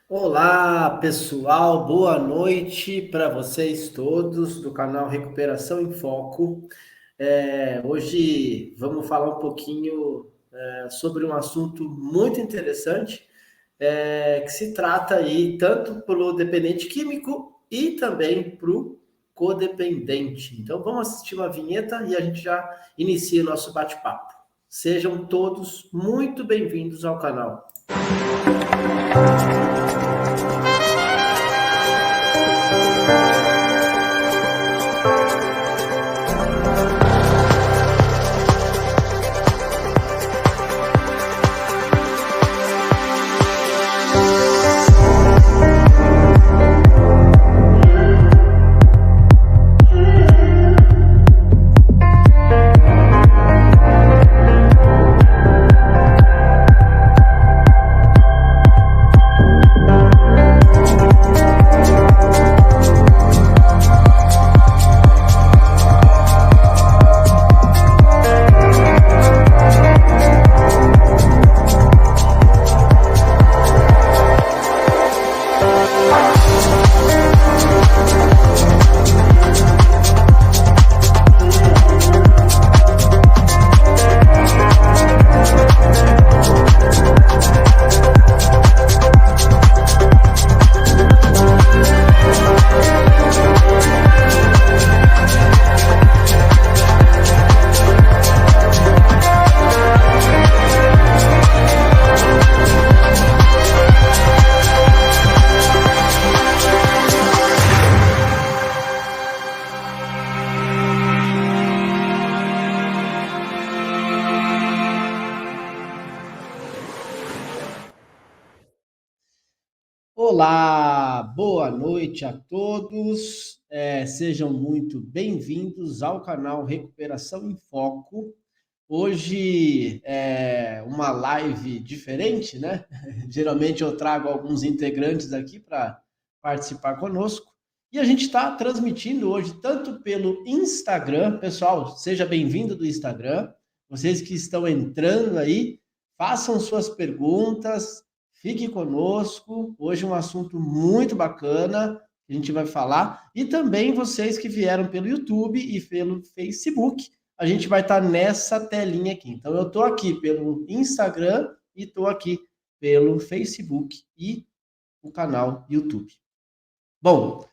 Olá, pessoal, boa noite para vocês todos do canal Recuperação em Foco. Hoje vamos falar um pouquinho sobre um assunto muito interessante, que se trata aí tanto para o dependente químico e também para o codependente. Então vamos assistir uma vinheta e a gente já inicia o nosso bate-papo. Sejam todos muito bem-vindos ao canal. Olá, boa noite a todos. Sejam muito bem-vindos ao canal Recuperação em Foco. Hoje é uma live diferente, né? Geralmente eu trago alguns integrantes aqui para participar conosco. E a gente está transmitindo hoje tanto pelo Instagram, pessoal, seja bem-vindo do Instagram. Vocês que estão entrando aí, façam suas perguntas, fique conosco. Hoje é um assunto muito bacana que a gente vai falar. E também vocês que vieram pelo YouTube e pelo Facebook, a gente vai estar nessa telinha aqui. Então, eu estou aqui pelo Instagram e estou aqui pelo Facebook e o canal YouTube. Bom,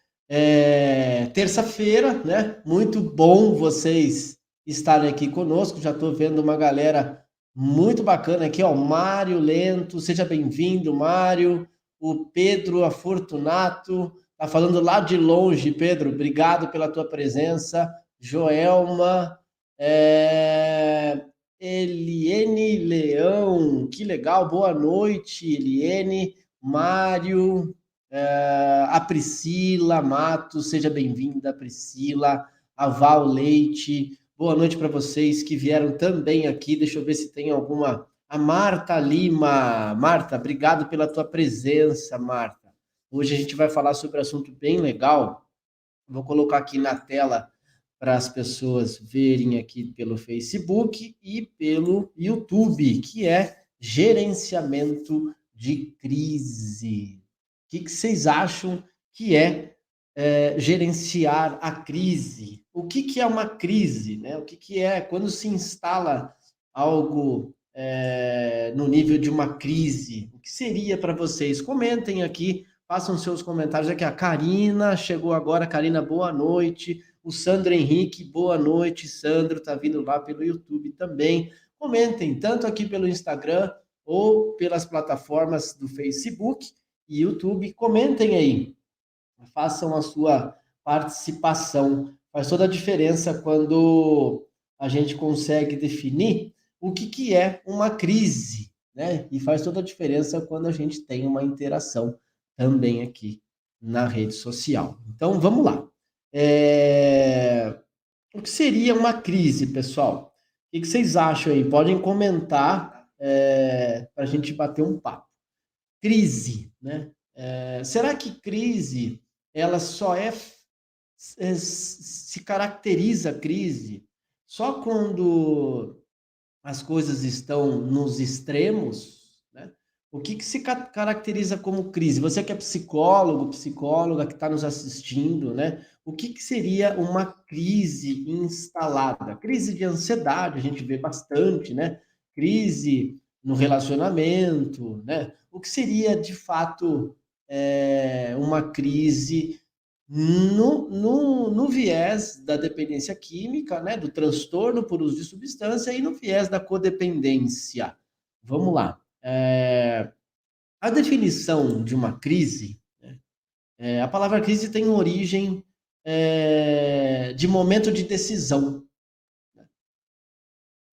terça-feira, né? Muito bom vocês estarem aqui conosco. Já estou vendo uma galera muito bacana aqui, ó. Mário Lento, seja bem-vindo, Mário. O Pedro Afortunato, tá falando lá de longe, Pedro. Obrigado pela tua presença. Joelma, Eliene Leão, que legal. Boa noite, Eliene. Mário, a Priscila Matos, seja bem-vinda, Priscila, a Val Leite, boa noite para vocês que vieram também aqui, deixa eu ver se tem alguma, a Marta Lima, Marta, obrigado pela tua presença, Marta. Hoje a gente vai falar sobre um assunto bem legal, vou colocar aqui na tela para as pessoas verem aqui pelo Facebook e pelo YouTube, que é gerenciamento de crise. O que vocês acham que gerenciar a crise? O que é uma crise? Né? O que é quando se instala algo no nível de uma crise? O que seria para vocês? Comentem aqui, façam seus comentários. Aqui a Karina chegou agora. Karina, boa noite. O Sandro Henrique, boa noite. Sandro está vindo lá pelo YouTube também. Comentem tanto aqui pelo Instagram ou pelas plataformas do Facebook e YouTube. Comentem aí, façam a sua participação. Faz toda a diferença quando a gente consegue definir o que é uma crise, né? E faz toda a diferença quando a gente tem uma interação também aqui na rede social. Então, vamos lá. O que seria uma crise, pessoal? O que vocês acham aí? Podem comentar para a gente bater um papo. Crise, né? Será que crise ela só se caracteriza a crise só quando as coisas estão nos extremos, né? O que se caracteriza como crise? Você que é psicólogo, psicóloga que está nos assistindo, né? O que seria uma crise instalada? Crise de ansiedade, a gente vê bastante, né? Crise no relacionamento, né? O que seria, de fato, uma crise no viés da dependência química, né? Do transtorno por uso de substância e no viés da codependência? Vamos lá. A definição de uma crise, né, a palavra crise tem origem de momento de decisão.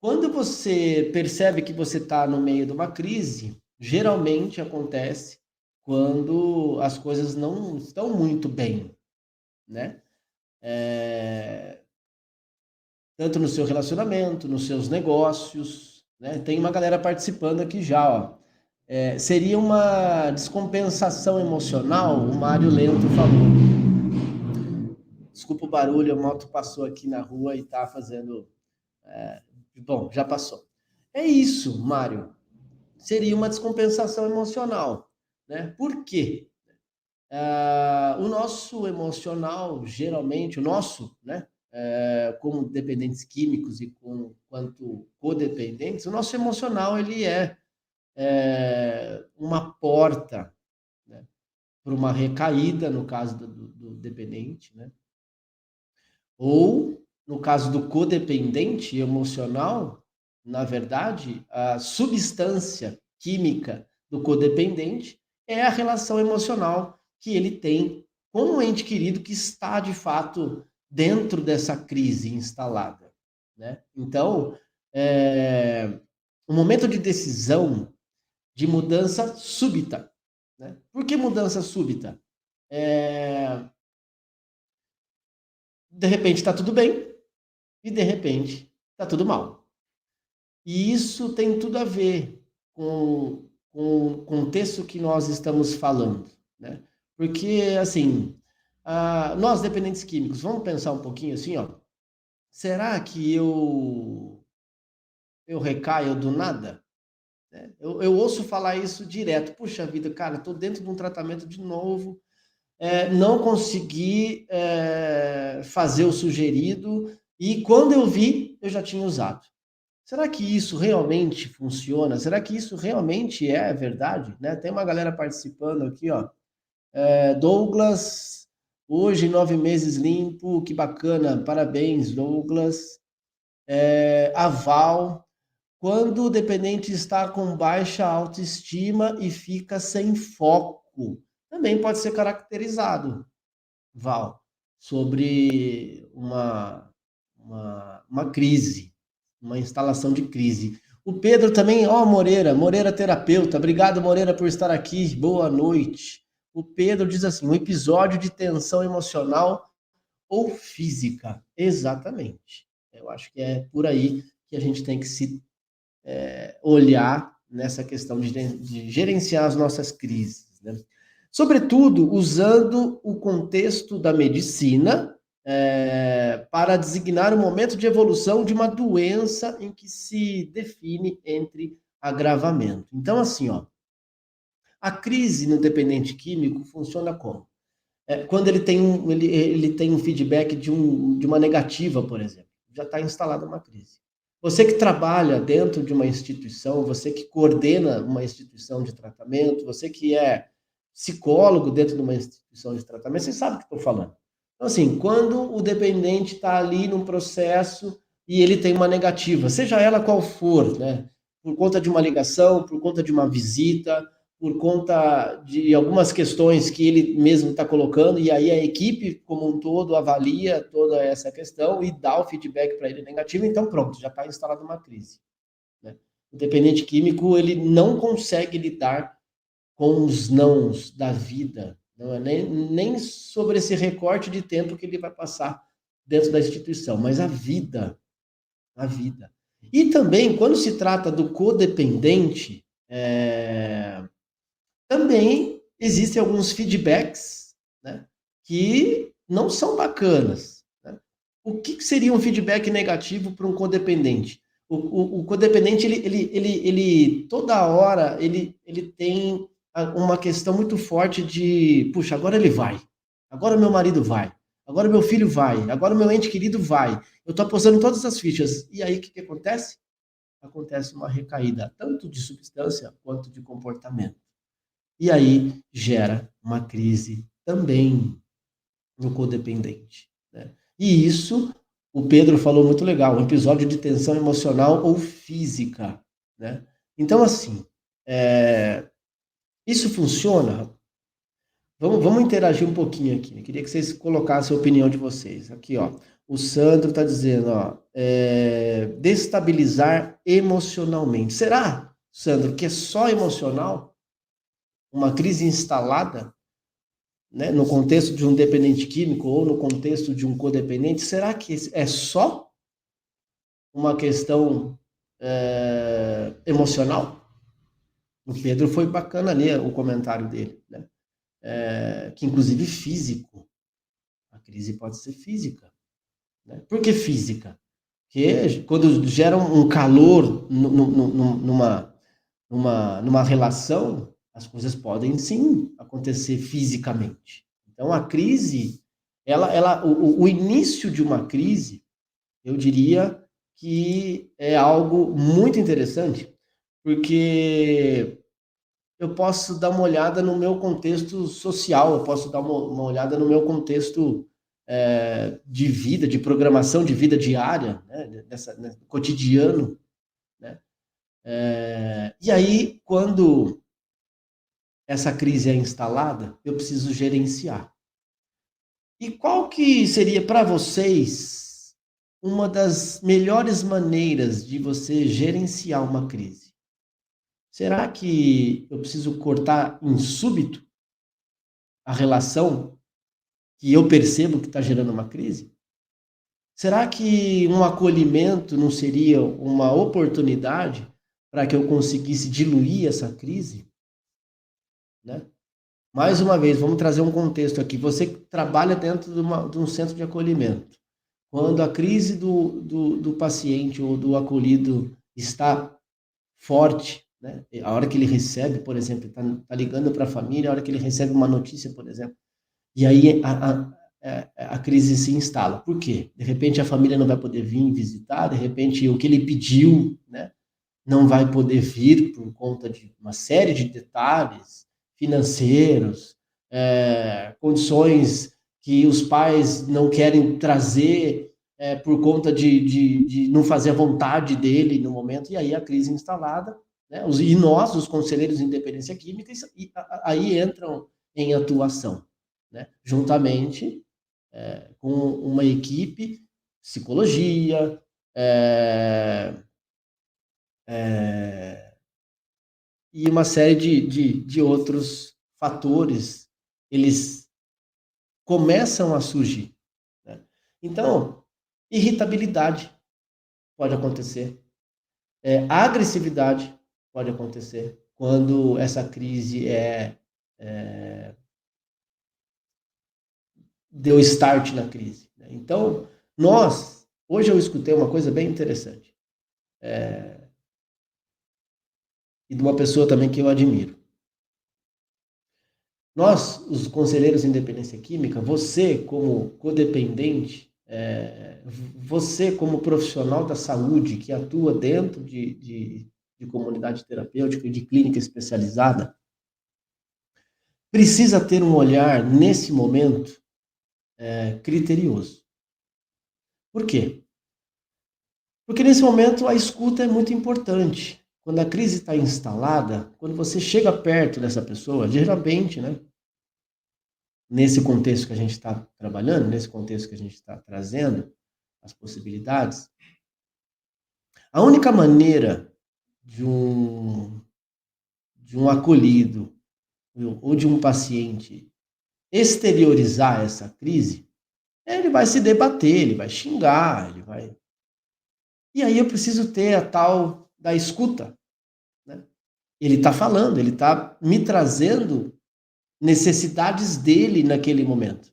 Quando você percebe que você está no meio de uma crise, geralmente acontece quando as coisas não estão muito bem, né? Tanto no seu relacionamento, nos seus negócios, né? Tem uma galera participando aqui já, ó. Seria uma descompensação emocional, o Mário Lento falou. Desculpa o barulho, a moto passou aqui na rua e tá fazendo... Bom, já passou. É isso, Mário. Seria uma descompensação emocional, né? Por quê? O nosso emocional, geralmente, o nosso, né? Como dependentes químicos e quanto codependentes, o nosso emocional, ele é uma porta, né, para uma recaída, no caso do dependente, né? Ou, no caso do codependente emocional, na verdade, a substância química do codependente é a relação emocional que ele tem com um ente querido que está, de fato, dentro dessa crise instalada, né? Então, um momento de decisão de mudança súbita, né? Por que mudança súbita? De repente está tudo bem e de repente está tudo mal. E isso tem tudo a ver com o contexto que nós estamos falando, né? Porque, assim, nós dependentes químicos, vamos pensar um pouquinho assim, ó. Será que eu recaio do nada? Eu ouço falar isso direto. Puxa vida, cara, estou dentro de um tratamento de novo, não consegui fazer o sugerido e quando eu vi, eu já tinha usado. Será que isso realmente funciona? Será que isso realmente é verdade? Né? Tem uma galera participando aqui, ó. Douglas, hoje 9 meses limpo, que bacana, parabéns, Douglas. Aval, quando o dependente está com baixa autoestima e fica sem foco, também pode ser caracterizado, Val, sobre uma crise, uma instalação de crise. O Pedro também, ó, Moreira terapeuta, obrigado Moreira por estar aqui, boa noite. O Pedro diz assim, um episódio de tensão emocional ou física, exatamente. Eu acho que é por aí que a gente tem que se olhar nessa questão de gerenciar as nossas crises, né? Sobretudo usando o contexto da medicina para designar o momento de evolução de uma doença em que se define entre agravamento. Então, assim, ó, a crise no dependente químico funciona como? Quando ele tem um feedback de uma negativa, por exemplo, já está instalada uma crise. Você que trabalha dentro de uma instituição, você que coordena uma instituição de tratamento, você que é psicólogo dentro de uma instituição de tratamento, você sabe o que estou falando. Então, assim, quando o dependente está ali num processo e ele tem uma negativa, seja ela qual for, né? Por conta de uma ligação, por conta de uma visita, por conta de algumas questões que ele mesmo está colocando, e aí a equipe como um todo avalia toda essa questão e dá o feedback para ele negativo, então pronto, já está instalada uma crise, né? O dependente químico, ele não consegue lidar com os nãos da vida, não é nem sobre esse recorte de tempo que ele vai passar dentro da instituição, mas a vida. E também, quando se trata do codependente, também existem alguns feedbacks, né, que não são bacanas, né? O que seria um feedback negativo para um codependente? O codependente, ele toda hora, ele tem uma questão muito forte de, puxa, agora ele vai, agora meu marido vai, agora meu filho vai, agora meu ente querido vai. Eu estou apostando todas as fichas. E aí, o que acontece? Acontece uma recaída, tanto de substância quanto de comportamento. E aí gera uma crise também no codependente, né? E isso, o Pedro falou muito legal, um episódio de tensão emocional ou física, né? Então, assim, isso funciona? Vamos interagir um pouquinho aqui. Eu queria que vocês colocassem a opinião de vocês. Aqui, ó. O Sandro está dizendo, ó, destabilizar emocionalmente. Será, Sandro, que é só emocional? Uma crise instalada, né, no contexto de um dependente químico ou no contexto de um codependente? Será que é só uma questão emocional? O Pedro foi bacana ali o comentário dele, né? Que inclusive físico. A crise pode ser física, né? Por que física? Porque quando gera um calor numa relação, as coisas podem sim acontecer fisicamente. Então a crise, o início de uma crise, eu diria que é algo muito interessante, porque eu posso dar uma olhada no meu contexto social, eu posso dar uma olhada no meu contexto de vida, de programação de vida diária, né, cotidiano, né? E aí, quando essa crise é instalada, eu preciso gerenciar. E qual que seria para vocês uma das melhores maneiras de você gerenciar uma crise? Será que eu preciso cortar em súbito a relação que eu percebo que está gerando uma crise? Será que um acolhimento não seria uma oportunidade para que eu conseguisse diluir essa crise, né? Mais uma vez, vamos trazer um contexto aqui. Você trabalha dentro de um centro de acolhimento. Quando a crise do paciente ou do acolhido está forte, né? A hora que ele recebe, por exemplo, está ligando para a família, a hora que ele recebe uma notícia, por exemplo, e aí a crise se instala. Por quê? De repente a família não vai poder vir visitar, de repente o que ele pediu, né, não vai poder vir por conta de uma série de detalhes financeiros, condições que os pais não querem trazer por conta de não fazer a vontade dele no momento, e aí a crise instalada, né? E nós, os conselheiros de independência química, aí entram em atuação, né? Juntamente com uma equipe, psicologia, e uma série de outros fatores, eles começam a surgir, né? Então, irritabilidade pode acontecer, agressividade pode acontecer quando essa crise deu start na crise, né? Então, hoje eu escutei uma coisa bem interessante, e de uma pessoa também que eu admiro. Nós, os conselheiros de independência química, você como codependente, você como profissional da saúde que atua dentro de comunidade terapêutica e de clínica especializada, precisa ter um olhar, nesse momento, criterioso. Por quê? Porque nesse momento a escuta é muito importante. Quando a crise está instalada, quando você chega perto dessa pessoa, geralmente, né, nesse contexto que a gente está trabalhando, nesse contexto que a gente está trazendo as possibilidades, a única maneira de um acolhido ou de um paciente exteriorizar essa crise, ele vai se debater, ele vai xingar, ele vai... E aí eu preciso ter a tal da escuta, né? Ele está falando, ele está me trazendo necessidades dele naquele momento.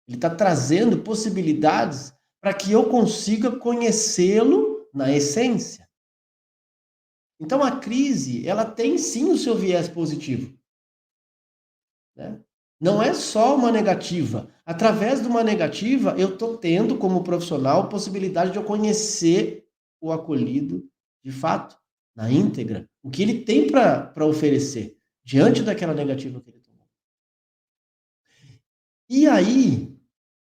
Ele está trazendo possibilidades para que eu consiga conhecê-lo na essência. Então, a crise, ela tem sim o seu viés positivo, né? Não é só uma negativa. Através de uma negativa, eu estou tendo, como profissional, possibilidade de eu conhecer o acolhido, de fato, na íntegra, o que ele tem para oferecer, diante daquela negativa que ele tomou. E aí,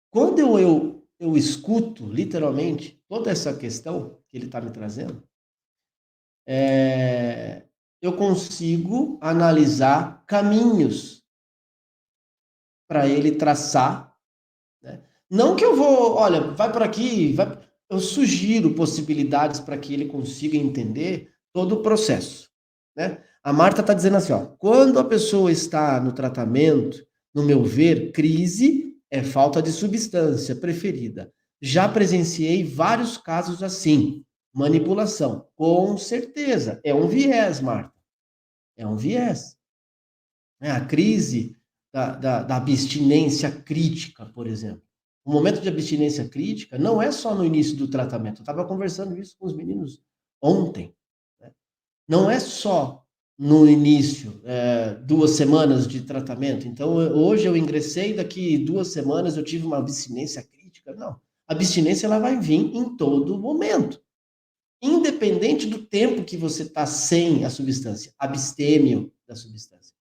quando eu escuto, literalmente, toda essa questão que ele está me trazendo, eu consigo analisar caminhos para ele traçar, né? Não que eu vou, olha, vai por aqui, vai... Eu sugiro possibilidades para que ele consiga entender todo o processo, né? A Marta está dizendo assim, ó, quando a pessoa está no tratamento, no meu ver, crise é falta de substância preferida. Já presenciei vários casos assim, manipulação, com certeza, é um viés, Marta, é um viés. Né? A crise da abstinência crítica, por exemplo. O momento de abstinência crítica não é só no início do tratamento. Eu estava conversando isso com os meninos ontem. Né? Não é só no início, 2 semanas de tratamento. Então, hoje eu ingressei, daqui 2 semanas eu tive uma abstinência crítica. Não. A abstinência ela vai vir em todo momento. Independente do tempo que você está sem a substância, abstêmio da substância.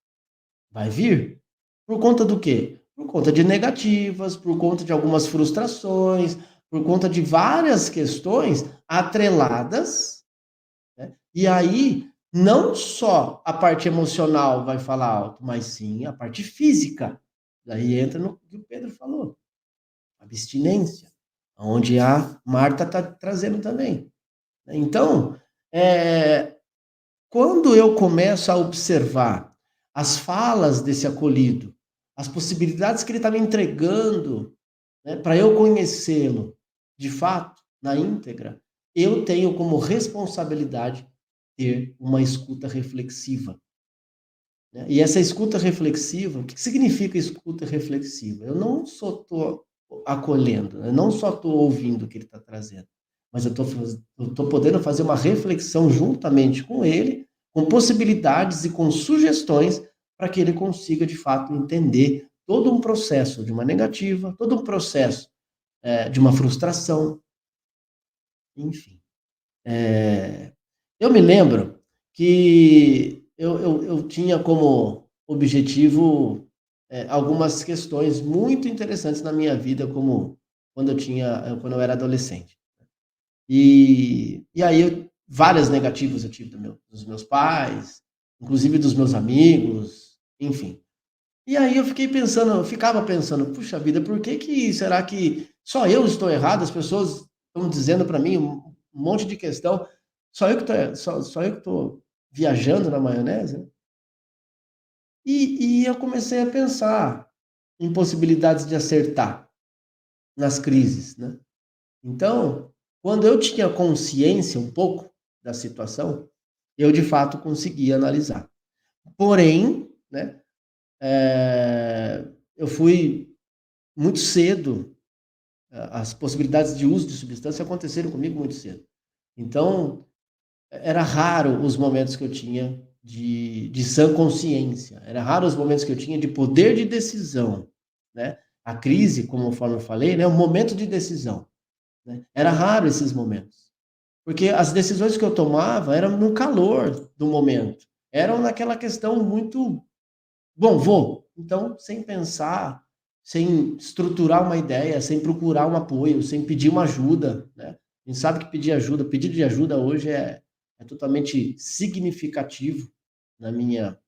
Vai vir. Por conta do quê? Por conta de negativas, por conta de algumas frustrações, por conta de várias questões atreladas, né? E aí, não só a parte emocional vai falar alto, mas sim a parte física. Daí entra no que o Pedro falou, abstinência, onde a Marta está trazendo também. Então, é, quando eu começo a observar as falas desse acolhido, as possibilidades que ele está me entregando, né, para eu conhecê-lo de fato, na íntegra, eu tenho como responsabilidade ter uma escuta reflexiva. Né? E essa escuta reflexiva, o que significa escuta reflexiva? Eu não só estou acolhendo, eu não só estou ouvindo o que ele está trazendo, mas eu estou podendo fazer uma reflexão juntamente com ele, com possibilidades e com sugestões para que ele consiga, de fato, entender todo um processo de uma negativa, todo um processo de uma frustração, enfim. Eu me lembro que eu tinha como objetivo algumas questões muito interessantes na minha vida, como quando eu era adolescente. E aí, várias negativas eu tive dos meus pais, inclusive dos meus amigos, enfim. E aí eu ficava pensando, puxa vida, por que que será que só eu estou errado? As pessoas estão dizendo para mim um monte de questão, só eu que estou viajando na maionese? Né? E eu comecei a pensar em possibilidades de acertar nas crises, né? Então, quando eu tinha consciência um pouco da situação, eu de fato conseguia analisar. Porém, né, eu fui muito cedo, as possibilidades de uso de substância aconteceram comigo muito cedo. Então, era raro os momentos que eu tinha de sã consciência, era raro os momentos que eu tinha de poder de decisão, né? A crise, conforme eu falei, né, é um momento de decisão, né? Era raro esses momentos, porque as decisões que eu tomava eram no calor do momento, eram naquela questão muito, bom, vou. Então, sem pensar, sem estruturar uma ideia, sem procurar um apoio, sem pedir uma ajuda, né? A gente sabe que pedido de ajuda hoje é totalmente significativo na minha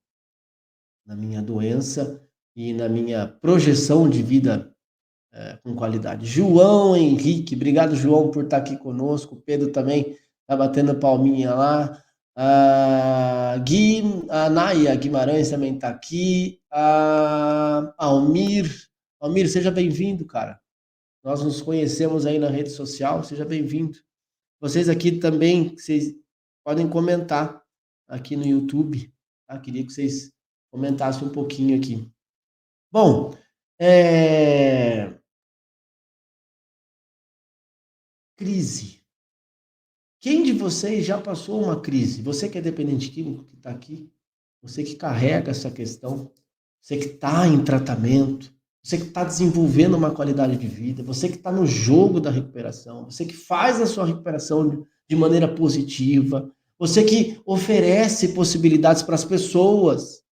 doença e na minha projeção de vida com qualidade. João Henrique, obrigado, João, por estar aqui conosco. O Pedro também está batendo palminha lá. A Naya Guimarães também está aqui. Almir, seja bem-vindo, cara. Nós nos conhecemos aí na rede social, seja bem-vindo. Vocês aqui também, vocês podem comentar aqui no YouTube, tá? Queria que vocês comentassem um pouquinho aqui. Bom, crise. Quem de vocês já passou uma crise? Você que é dependente químico, que está aqui, você que carrega essa questão, você que está em tratamento, você que está desenvolvendo uma qualidade de vida, você que está no jogo da recuperação, você que faz a sua recuperação de maneira positiva, você que oferece possibilidades para as pessoas.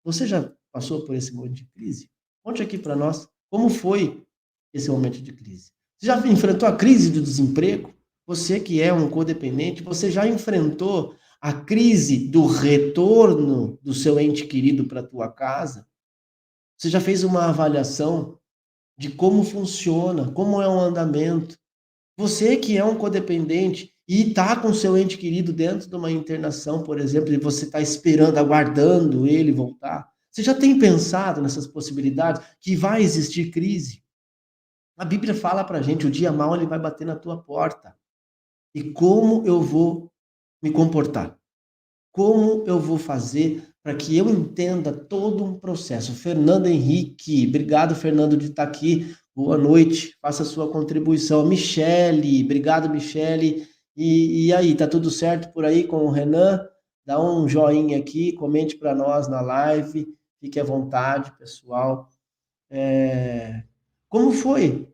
Você já passou por esse momento de crise? Conte aqui para nós como foi esse momento de crise. Você já enfrentou a crise do desemprego? Você que é um codependente, você já enfrentou a crise do retorno do seu ente querido para a tua casa? Você já fez uma avaliação de como funciona, como é o andamento? Você que é um codependente e está com seu ente querido dentro de uma internação, por exemplo, e você está esperando, aguardando ele voltar, você já tem pensado nessas possibilidades que vai existir crise? A Bíblia fala para a gente, o dia mau ele vai bater na tua porta. E como eu vou me comportar? Como eu vou fazer para que eu entenda todo um processo? Fernando Henrique, obrigado, Fernando, de estar aqui. Boa noite, faça a sua contribuição. Michele, obrigado, Michele. E aí, tá tudo certo por aí com o Renan? Dá um joinha aqui, comente para nós na live, fique à vontade, pessoal. Como foi?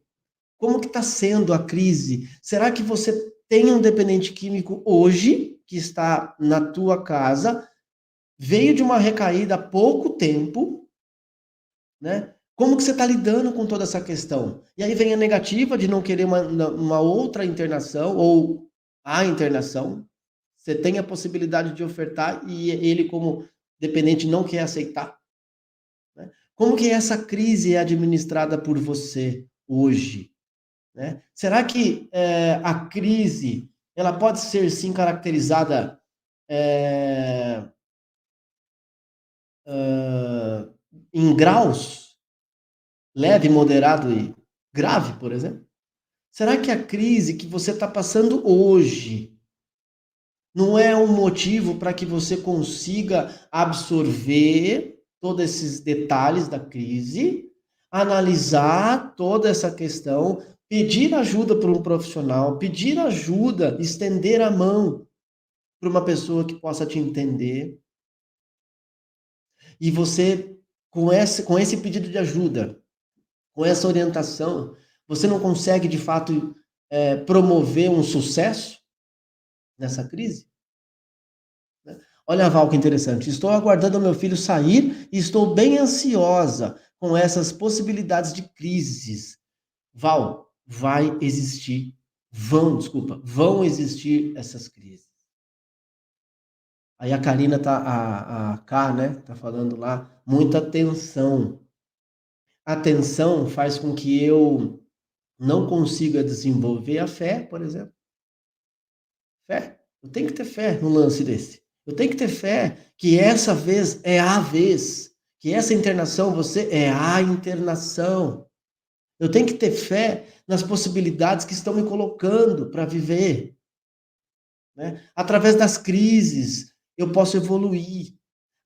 Como que está sendo a crise? Será que você tem um dependente químico hoje, que está na tua casa, veio de uma recaída há pouco tempo, né? Como que você está lidando com toda essa questão? E aí vem a negativa de não querer uma outra internação ou a internação. Você tem a possibilidade de ofertar e ele, como dependente, não quer aceitar, né? Como que essa crise é administrada por você hoje, né? Será que a crise ela pode ser sim caracterizada é, em graus, leve, moderado e grave, por exemplo? Será que a crise que você está passando hoje não é um motivo para que você consiga absorver todos esses detalhes da crise, analisar toda essa questão, pedir ajuda para um profissional, pedir ajuda, estender a mão para uma pessoa que possa te entender, e você, com esse pedido de ajuda, com essa orientação, você não consegue de fato promover um sucesso nessa crise? Olha, Val, que interessante. Estou aguardando meu filho sair e estou bem ansiosa com essas possibilidades de crises. Val, vão existir essas crises. Aí a Karina tá, a K, né, tá falando lá, muita tensão. A tensão faz com que eu não consiga desenvolver a fé, por exemplo. Fé. Eu tenho que ter fé num lance desse. Eu tenho que ter fé que essa vez é a vez. Que essa internação, você é a internação. Eu tenho que ter fé nas possibilidades que estão me colocando para viver, né? Através das crises, eu posso evoluir.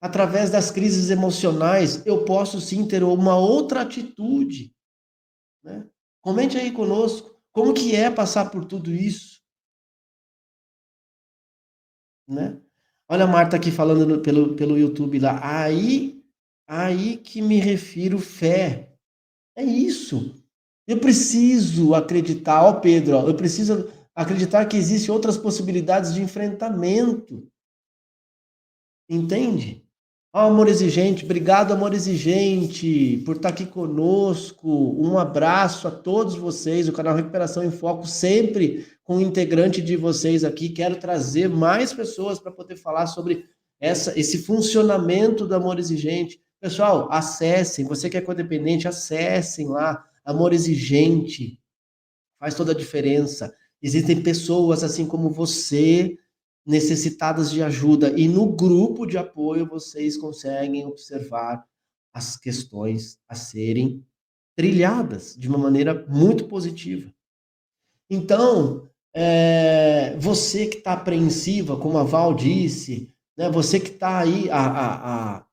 Através das crises emocionais, eu posso sim ter uma outra atitude, né? Comente aí conosco, como que é passar por tudo isso, né? Olha a Marta aqui falando pelo YouTube lá. Aí que me refiro fé. É isso. Eu preciso acreditar, ó Pedro, ó, eu preciso acreditar que existem outras possibilidades de enfrentamento. Entende? Ó, Amor Exigente, obrigado, Amor Exigente, por estar aqui conosco. Um abraço a todos vocês. O canal Recuperação em Foco, sempre com um integrante de vocês aqui. Quero trazer mais pessoas para poder falar sobre esse funcionamento do Amor Exigente. Pessoal, acessem. Você que é codependente, acessem lá. Amor Exigente. Faz toda a diferença. Existem pessoas assim como você, necessitadas de ajuda, e no grupo de apoio vocês conseguem observar as questões a serem trilhadas de uma maneira muito positiva. Então, você que está apreensiva, como a Val disse, né, você que está aí, a,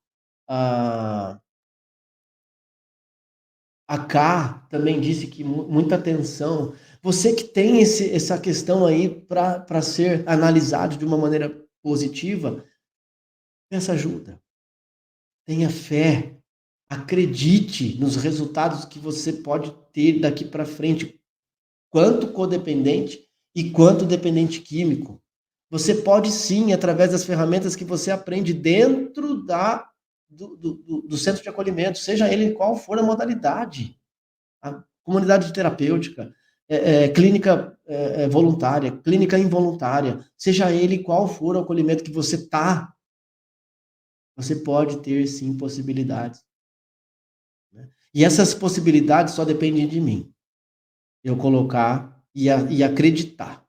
a K também disse que muita atenção. Você que tem essa questão aí para ser analisado de uma maneira positiva, peça ajuda, tenha fé, acredite nos resultados que você pode ter daqui para frente, quanto codependente e quanto dependente químico. Você pode sim, através das ferramentas que você aprende dentro do centro de acolhimento, seja ele qual for a modalidade, a comunidade terapêutica, clínica voluntária, clínica involuntária, seja ele qual for o acolhimento que você está, você pode ter sim possibilidades. Né? E essas possibilidades só dependem de mim. Eu colocar e acreditar.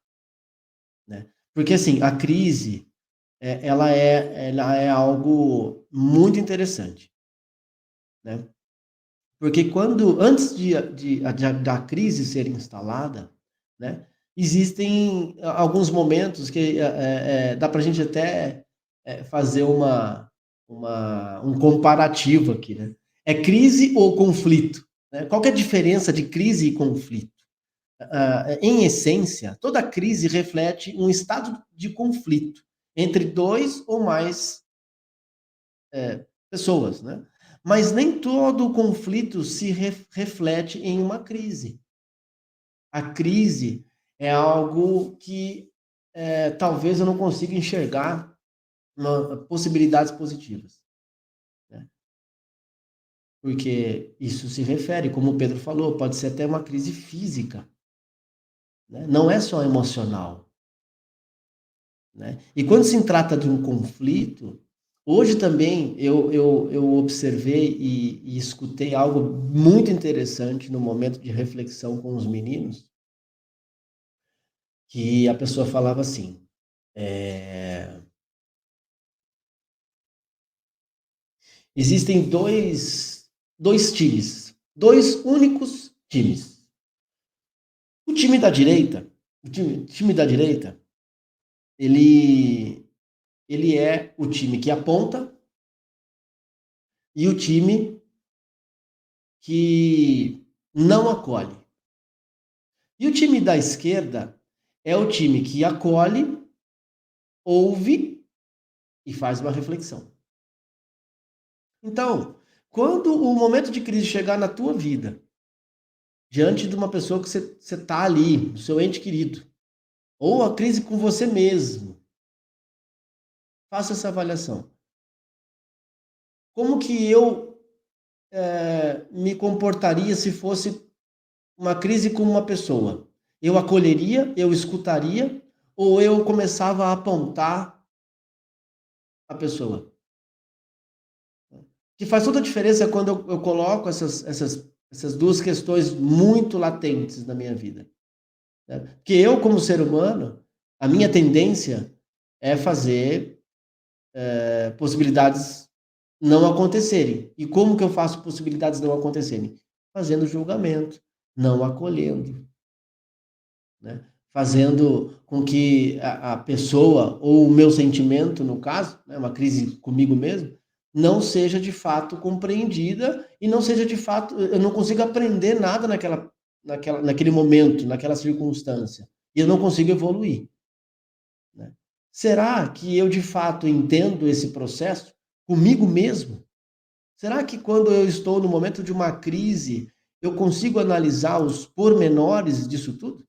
Né? Porque assim, a crise, ela é algo muito interessante. Né? Porque antes da crise ser instalada, né, existem alguns momentos que dá para a gente até fazer um comparativo aqui, né? É crise ou conflito? Né? Qual que é a diferença de crise e conflito? Em essência, toda crise reflete um estado de conflito entre dois ou mais pessoas, né? Mas nem todo conflito se reflete em uma crise. A crise é algo que talvez eu não consiga enxergar possibilidades positivas. Né? Porque isso se refere, como o Pedro falou, pode ser até uma crise física. Né? Não é só emocional. Né? E quando se trata de um conflito, hoje também eu observei e escutei algo muito interessante no momento de reflexão com os meninos, que a pessoa falava assim, existem dois times, dois únicos times. O time da direita, o time da direita, ele é o time que aponta e o time que não acolhe. E o time da esquerda é o time que acolhe, ouve e faz uma reflexão. Então, quando o momento de crise chegar na tua vida, diante de uma pessoa que você está ali, do seu ente querido, ou a crise com você mesmo, faça essa avaliação. Como que eu me comportaria se fosse uma crise com uma pessoa? Eu acolheria, eu escutaria, ou eu começava a apontar a pessoa? Que faz toda a diferença quando eu coloco essas duas questões muito latentes na minha vida. Né? Porque eu, como ser humano, a minha tendência é fazer possibilidades não acontecerem. E como que eu faço possibilidades não acontecerem? Fazendo julgamento, não acolhendo, né? Fazendo com que a pessoa, ou o meu sentimento, no caso, né, uma crise comigo mesmo, não seja de fato compreendida e não seja de fato, eu não consigo aprender nada naquele momento, naquela circunstância. E eu não consigo evoluir. Né? Será que eu de fato entendo esse processo comigo mesmo? Será que quando eu estou no momento de uma crise, eu consigo analisar os pormenores disso tudo?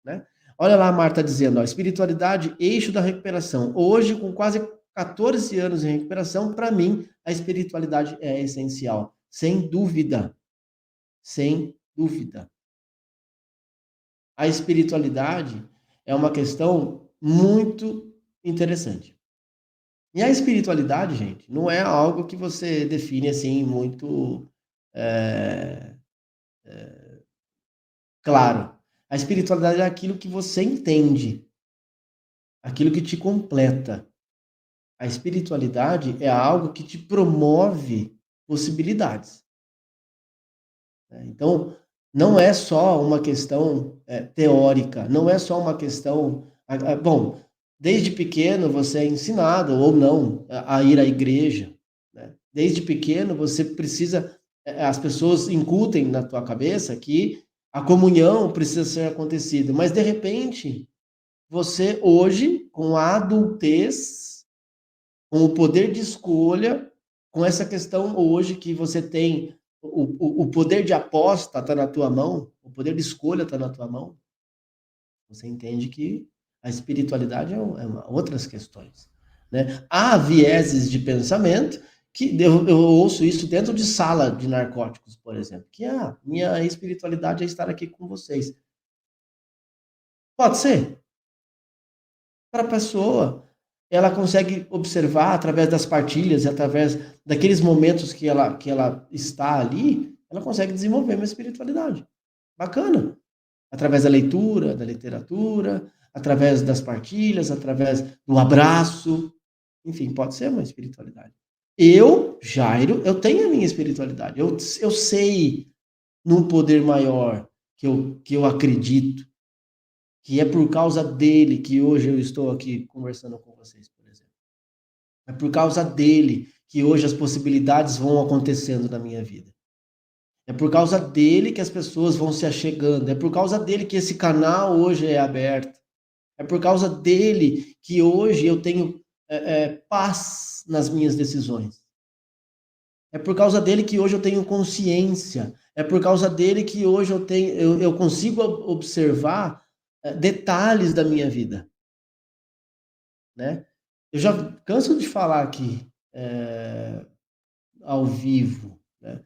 Né? Olha lá a Marta dizendo, ó, espiritualidade, eixo da recuperação. Hoje, com quase 14 anos em recuperação, para mim, a espiritualidade é essencial. Sem dúvida. Sem dúvida. A espiritualidade é uma questão muito interessante. E a espiritualidade, gente, não é algo que você define assim muito claro. A espiritualidade é aquilo que você entende, aquilo que te completa. A espiritualidade é algo que te promove possibilidades. Né? Então, não é só uma questão teórica, não é só uma questão. Bom, desde pequeno você é ensinado ou não a ir à igreja. Né? Desde pequeno você precisa. As pessoas incutem na tua cabeça que A comunhão precisa ser acontecida, mas de repente, você hoje, com a adultez, com o poder de escolha, com essa questão hoje que você tem o poder de aposta está na tua mão, o poder de escolha está na tua mão, você entende que a espiritualidade outras questões, né? Há vieses de pensamento que eu ouço isso dentro de sala de narcóticos, por exemplo, que minha espiritualidade é estar aqui com vocês. Pode ser. Para a pessoa, ela consegue observar através das partilhas, através daqueles momentos que ela está ali, ela consegue desenvolver uma espiritualidade. Bacana. Através da leitura, da literatura, através das partilhas, através do abraço, enfim, pode ser uma espiritualidade. Eu, Jairo, eu tenho a minha espiritualidade. Eu sei num poder maior que eu acredito, que é por causa dele que hoje eu estou aqui conversando com vocês, por exemplo. É por causa dele que hoje as possibilidades vão acontecendo na minha vida. É por causa dele que as pessoas vão se achegando. É por causa dele que esse canal hoje é aberto. É por causa dele que hoje eu tenho paz nas minhas decisões. É por causa dele que hoje eu tenho consciência. É por causa dele que hoje eu consigo observar detalhes da minha vida, né? Eu já canso de falar aqui ao vivo, né?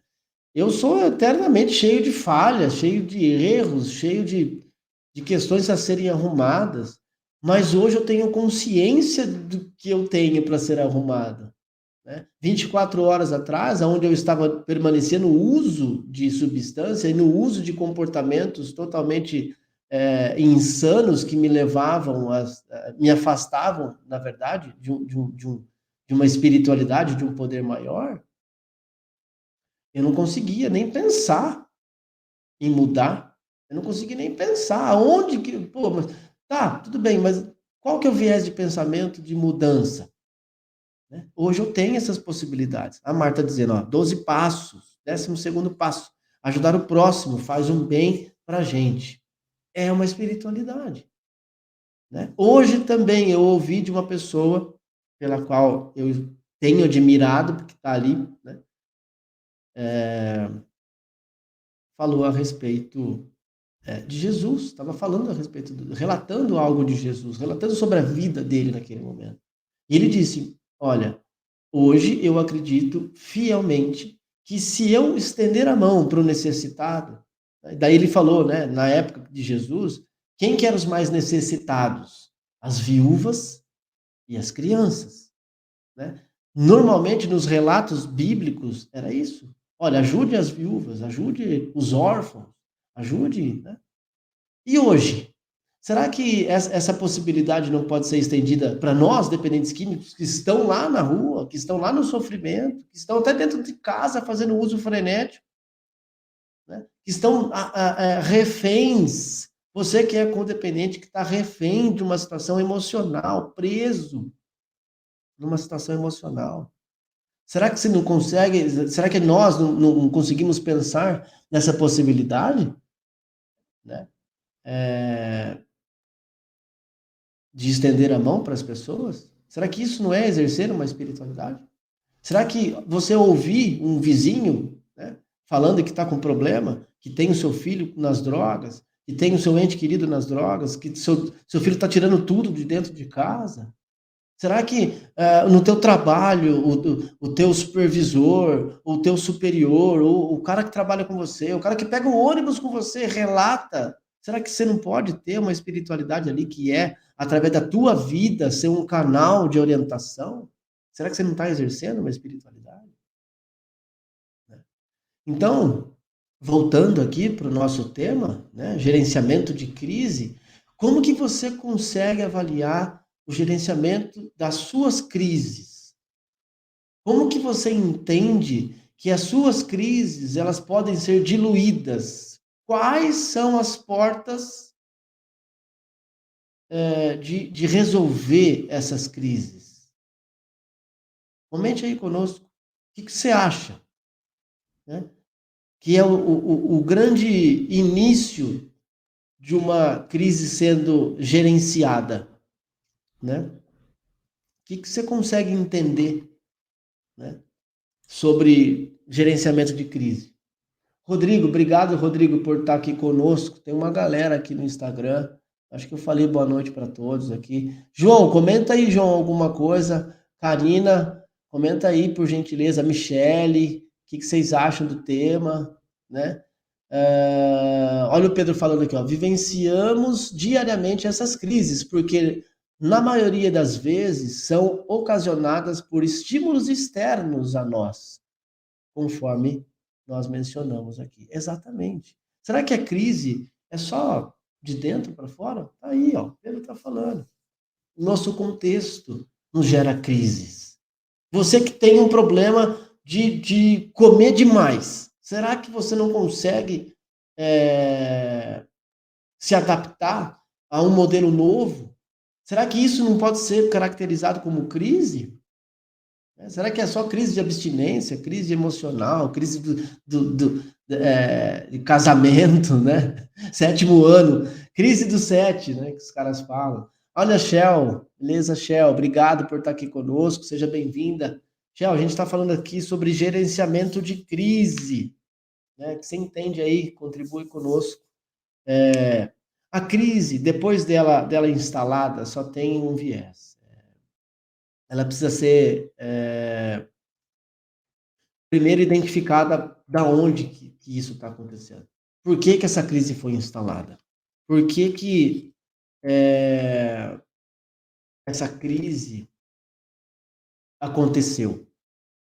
Eu sou eternamente cheio de falhas, cheio de erros, cheio de questões a serem arrumadas, mas hoje eu tenho consciência do que eu tenho para ser arrumado, né? 24 horas atrás, onde eu estava permanecendo no uso de substância e no uso de comportamentos totalmente insanos que me levavam, me afastavam, na verdade, de uma espiritualidade, de um poder maior, eu não conseguia nem pensar em mudar. Eu não conseguia nem pensar aonde que... Pô, mas tá, tudo bem, mas qual que é o viés de pensamento de mudança? Né? Hoje eu tenho essas possibilidades. A Marta dizendo, 12 passos, 12º passo, ajudar o próximo, faz um bem para a gente. É uma espiritualidade. Né? Hoje também eu ouvi de uma pessoa pela qual eu tenho admirado, porque está ali, né? Falou a respeito de Jesus, estava falando a respeito, relatando algo de Jesus, relatando sobre a vida dele naquele momento. E ele disse, olha, hoje eu acredito fielmente que se eu estender a mão para o necessitado, daí ele falou, né, na época de Jesus, quem que eram os mais necessitados? As viúvas e as crianças, né? Normalmente nos relatos bíblicos era isso. Olha, ajude as viúvas, ajude os órfãos, ajude, né? E hoje? Será que essa possibilidade não pode ser estendida para nós, dependentes químicos, que estão lá na rua, que estão lá no sofrimento, que estão até dentro de casa fazendo uso frenético, né? Que estão reféns? Você que é codependente, que está refém de uma situação emocional, preso numa situação emocional. Será que você não consegue? Será que nós não conseguimos pensar nessa possibilidade, né? De estender a mão para as pessoas? Será que isso não é exercer uma espiritualidade? Será que você ouvir um vizinho, né, falando que está com problema, que tem o seu filho nas drogas, que tem o seu ente querido nas drogas, que seu filho está tirando tudo de dentro de casa? Será que no teu trabalho, o teu supervisor, o teu superior, o cara que trabalha com você, o cara que pega o ônibus com você, relata? Será que você não pode ter uma espiritualidade ali que através da tua vida, ser um canal de orientação? Será que você não está exercendo uma espiritualidade? Então, voltando aqui para o nosso tema, né, gerenciamento de crise, como que você consegue avaliar o gerenciamento das suas crises? Como que você entende que as suas crises elas podem ser diluídas? Quais são as portas de resolver essas crises? Comente aí conosco. O que você acha? Né? que é o grande início de uma crise sendo gerenciada, né? O que você consegue entender, né, sobre gerenciamento de crise? Rodrigo, obrigado, Rodrigo, por estar aqui conosco. Tem uma galera aqui no Instagram. Acho que eu falei boa noite para todos aqui. João, comenta aí, João, alguma coisa. Karina, comenta aí, por gentileza. Michele, o que vocês acham do tema, né? Olha o Pedro falando aqui, ó. Vivenciamos diariamente essas crises, porque na maioria das vezes são ocasionadas por estímulos externos a nós, conforme nós mencionamos aqui. Exatamente. Será que a crise é só de dentro para fora? Tá aí, ó, Pedro está falando. Nosso contexto nos gera crises. Você que tem um problema de comer demais, será que você não consegue se adaptar a um modelo novo? Será que isso não pode ser caracterizado como crise? Será que é só crise de abstinência, crise emocional, crise de casamento, né? Sétimo ano, crise do 7, né? Que os caras falam. Olha, Shell, beleza, Shell? Obrigado por estar aqui conosco, seja bem-vinda. Shell, a gente está falando aqui sobre gerenciamento de crise, né? Que você entende aí, contribui conosco. A crise, depois dela instalada, só tem um viés. Ela precisa ser primeiro identificada da onde que isso está acontecendo. Por que essa crise foi instalada? Por que essa crise aconteceu?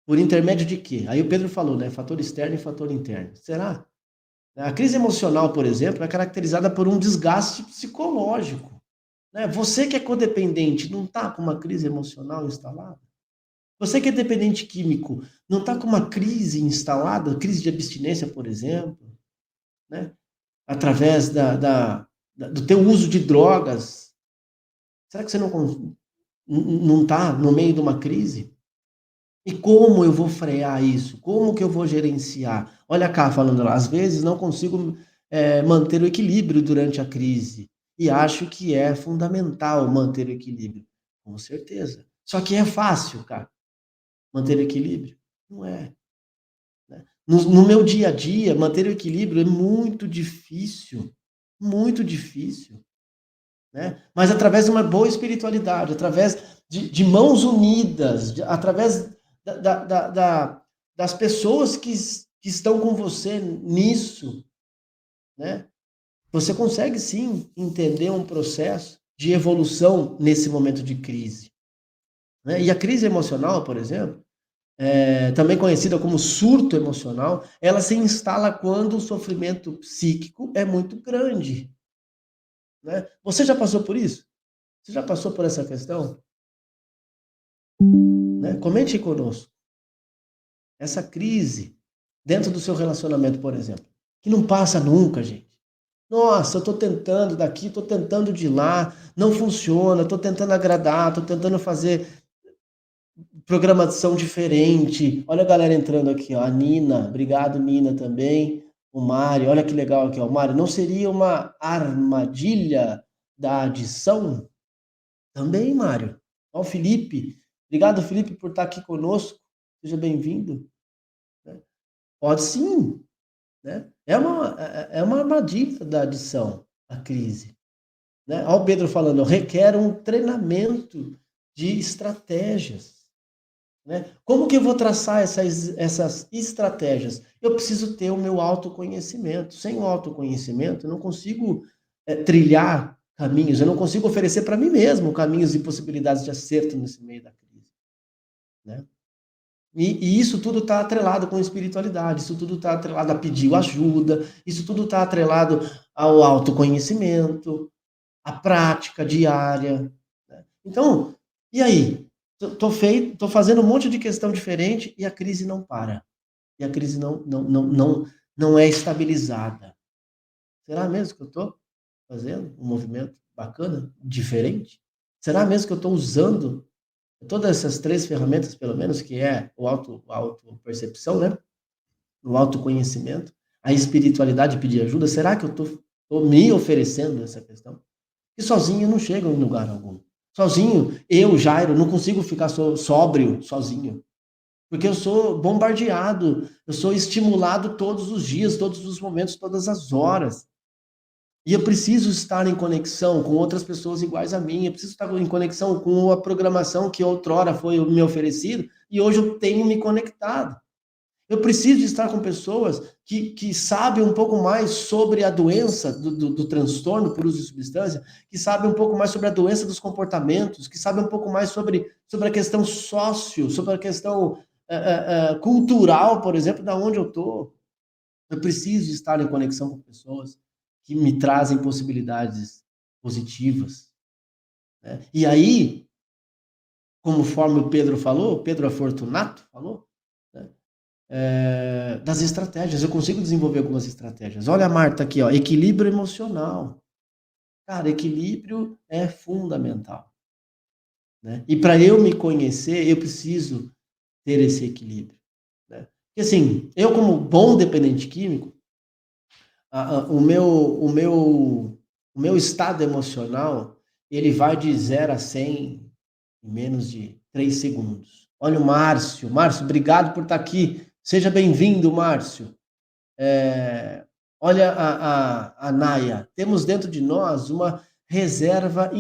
Por intermédio de quê? Aí o Pedro falou, né? Fator externo e fator interno. Será? A crise emocional, por exemplo, é caracterizada por um desgaste psicológico, né? Você que é codependente não está com uma crise emocional instalada? Você que é dependente químico não está com uma crise instalada, crise de abstinência, por exemplo, né? Através do teu uso de drogas. Será que você não está no meio de uma crise? E como eu vou frear isso? Como que eu vou gerenciar? Olha cá, falando lá, às vezes não consigo manter o equilíbrio durante a crise. E acho que é fundamental manter o equilíbrio. Com certeza. Só que é fácil, cara, manter o equilíbrio? Não é. Né? No meu dia a dia, manter o equilíbrio é muito difícil. Muito difícil. Né? Mas através de uma boa espiritualidade, através de mãos unidas, através das pessoas que estão com você nisso, né? Você consegue sim entender um processo de evolução nesse momento de crise. Né? E a crise emocional, por exemplo, também conhecida como surto emocional, ela se instala quando o sofrimento psíquico é muito grande. Né? Você já passou por isso? Você já passou por essa questão? Né? Comente conosco. Essa crise dentro do seu relacionamento, por exemplo, que não passa nunca, gente. Nossa, eu estou tentando daqui, estou tentando de lá, não funciona, estou tentando agradar, estou tentando fazer programação diferente. Olha a galera entrando aqui, ó. A Nina, obrigado, Nina, também. O Mário, olha que legal aqui, ó. O Mário, não seria uma armadilha da adição? Também, Mário. Ó, o Felipe. Obrigado, Felipe, por estar aqui conosco. Seja bem-vindo. Pode sim, né? É uma armadilha da adição, a crise. Né? Olha o Pedro falando, requer um treinamento de estratégias. Né? Como que eu vou traçar essas estratégias? Eu preciso ter o meu autoconhecimento. Sem o autoconhecimento, eu não consigo trilhar caminhos, eu não consigo oferecer para mim mesmo caminhos e possibilidades de acerto nesse meio da crise. Né? E isso tudo está atrelado com espiritualidade, isso tudo está atrelado a pedir ajuda, isso tudo está atrelado ao autoconhecimento, à prática diária. Né? Então, e aí? Estou fazendo um monte de questão diferente e a crise não para. E a crise não é estabilizada. Será mesmo que eu estou fazendo um movimento bacana, diferente? Será mesmo que eu estou usando todas essas 3 ferramentas, pelo menos, que é a autopercepção, né? O autoconhecimento. a espiritualidade e pedir ajuda, será que eu tô me oferecendo essa questão? E sozinho eu não chego em lugar algum. Sozinho, eu, Jairo, não consigo ficar sóbrio sozinho. Porque eu sou bombardeado, eu sou estimulado todos os dias, todos os momentos, todas as horas. E eu preciso estar em conexão com outras pessoas iguais a mim, eu preciso estar em conexão com a programação que outrora foi me oferecido e hoje eu tenho me conectado. Eu preciso estar com pessoas que sabem um pouco mais sobre a doença do transtorno por uso de substância, que sabem um pouco mais sobre a doença dos comportamentos, que sabem um pouco mais sobre a questão sobre a questão cultural, por exemplo, da onde eu estou. Eu preciso estar em conexão com pessoas que me trazem possibilidades positivas, né? E aí, conforme o Pedro falou, o Pedro Afortunato falou, né? Das estratégias. Eu consigo desenvolver algumas estratégias. Olha a Marta aqui, ó, equilíbrio emocional. Cara, equilíbrio é fundamental, né? E para eu me conhecer, eu preciso ter esse equilíbrio, né? Porque assim, eu como bom dependente químico, o meu estado emocional, ele vai de 0 a 100 em menos de 3 segundos. Olha o Márcio. Márcio, obrigado por estar aqui. Seja bem-vindo, Márcio. Olha a Naya. Temos dentro de nós uma reserva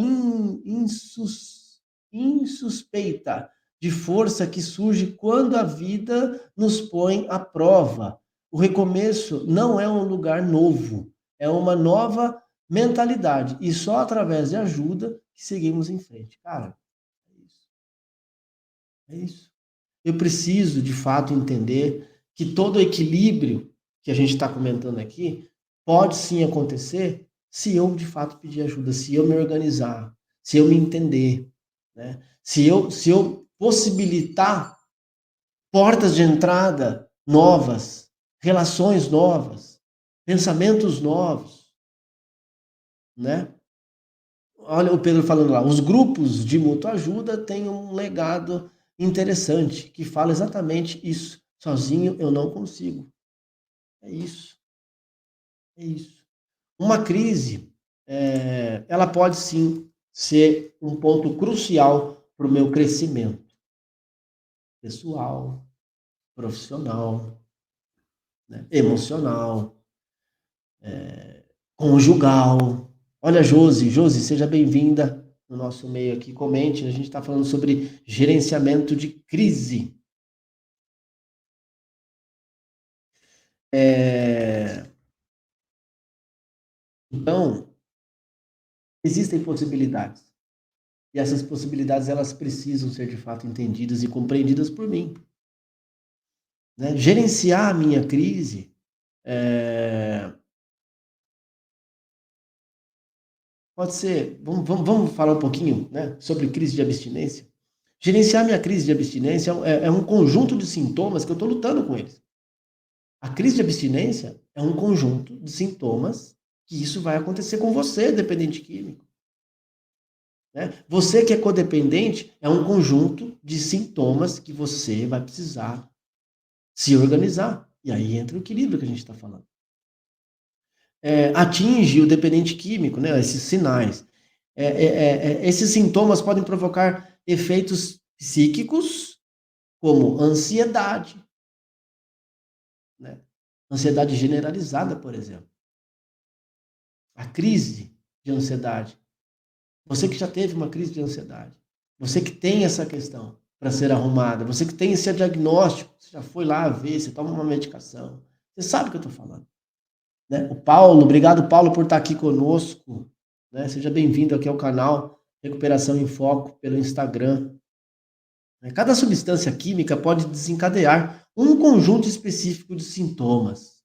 insuspeita de força que surge quando a vida nos põe à prova. O recomeço não é um lugar novo, é uma nova mentalidade. E só através de ajuda que seguimos em frente. Cara, é isso. É isso. Eu preciso, de fato, entender que todo o equilíbrio que a gente está comentando aqui pode sim acontecer se eu, de fato, pedir ajuda, se eu me organizar, se eu me entender, né? Se eu possibilitar portas de entrada novas, relações novas, pensamentos novos, né? Olha o Pedro falando lá, os grupos de mútua ajuda têm um legado interessante que fala exatamente isso. Sozinho eu não consigo. É isso, é isso. Uma crise, ela pode sim ser um ponto crucial para o meu crescimento pessoal, profissional, né, emocional, conjugal. Olha, Josi, seja bem-vinda no nosso meio aqui. Comente, a gente está falando sobre gerenciamento de crise. Então, existem possibilidades. E essas possibilidades, elas precisam ser de fato entendidas e compreendidas por mim, né? Gerenciar a minha crise, pode ser, vamos falar um pouquinho, né, sobre crise de abstinência. Gerenciar minha crise de abstinência é um conjunto de sintomas que eu estou lutando com eles. A crise de abstinência é um conjunto de sintomas que isso vai acontecer com você, dependente químico, né? Você que é codependente é um conjunto de sintomas que você vai precisar se organizar. E aí entra o equilíbrio que a gente está falando. Atinge o dependente químico, né? Esses sinais. Esses sintomas podem provocar efeitos psíquicos, como ansiedade, né? Ansiedade generalizada, por exemplo. A crise de ansiedade. Você que já teve uma crise de ansiedade, você que tem essa questão para ser arrumada, você que tem esse diagnóstico, você já foi lá ver, você toma uma medicação, você sabe o que eu estou falando, né? O Paulo, obrigado Paulo por estar aqui conosco, né? Seja bem-vindo aqui ao canal Recuperação em Foco pelo Instagram. Cada substância química pode desencadear um conjunto específico de sintomas,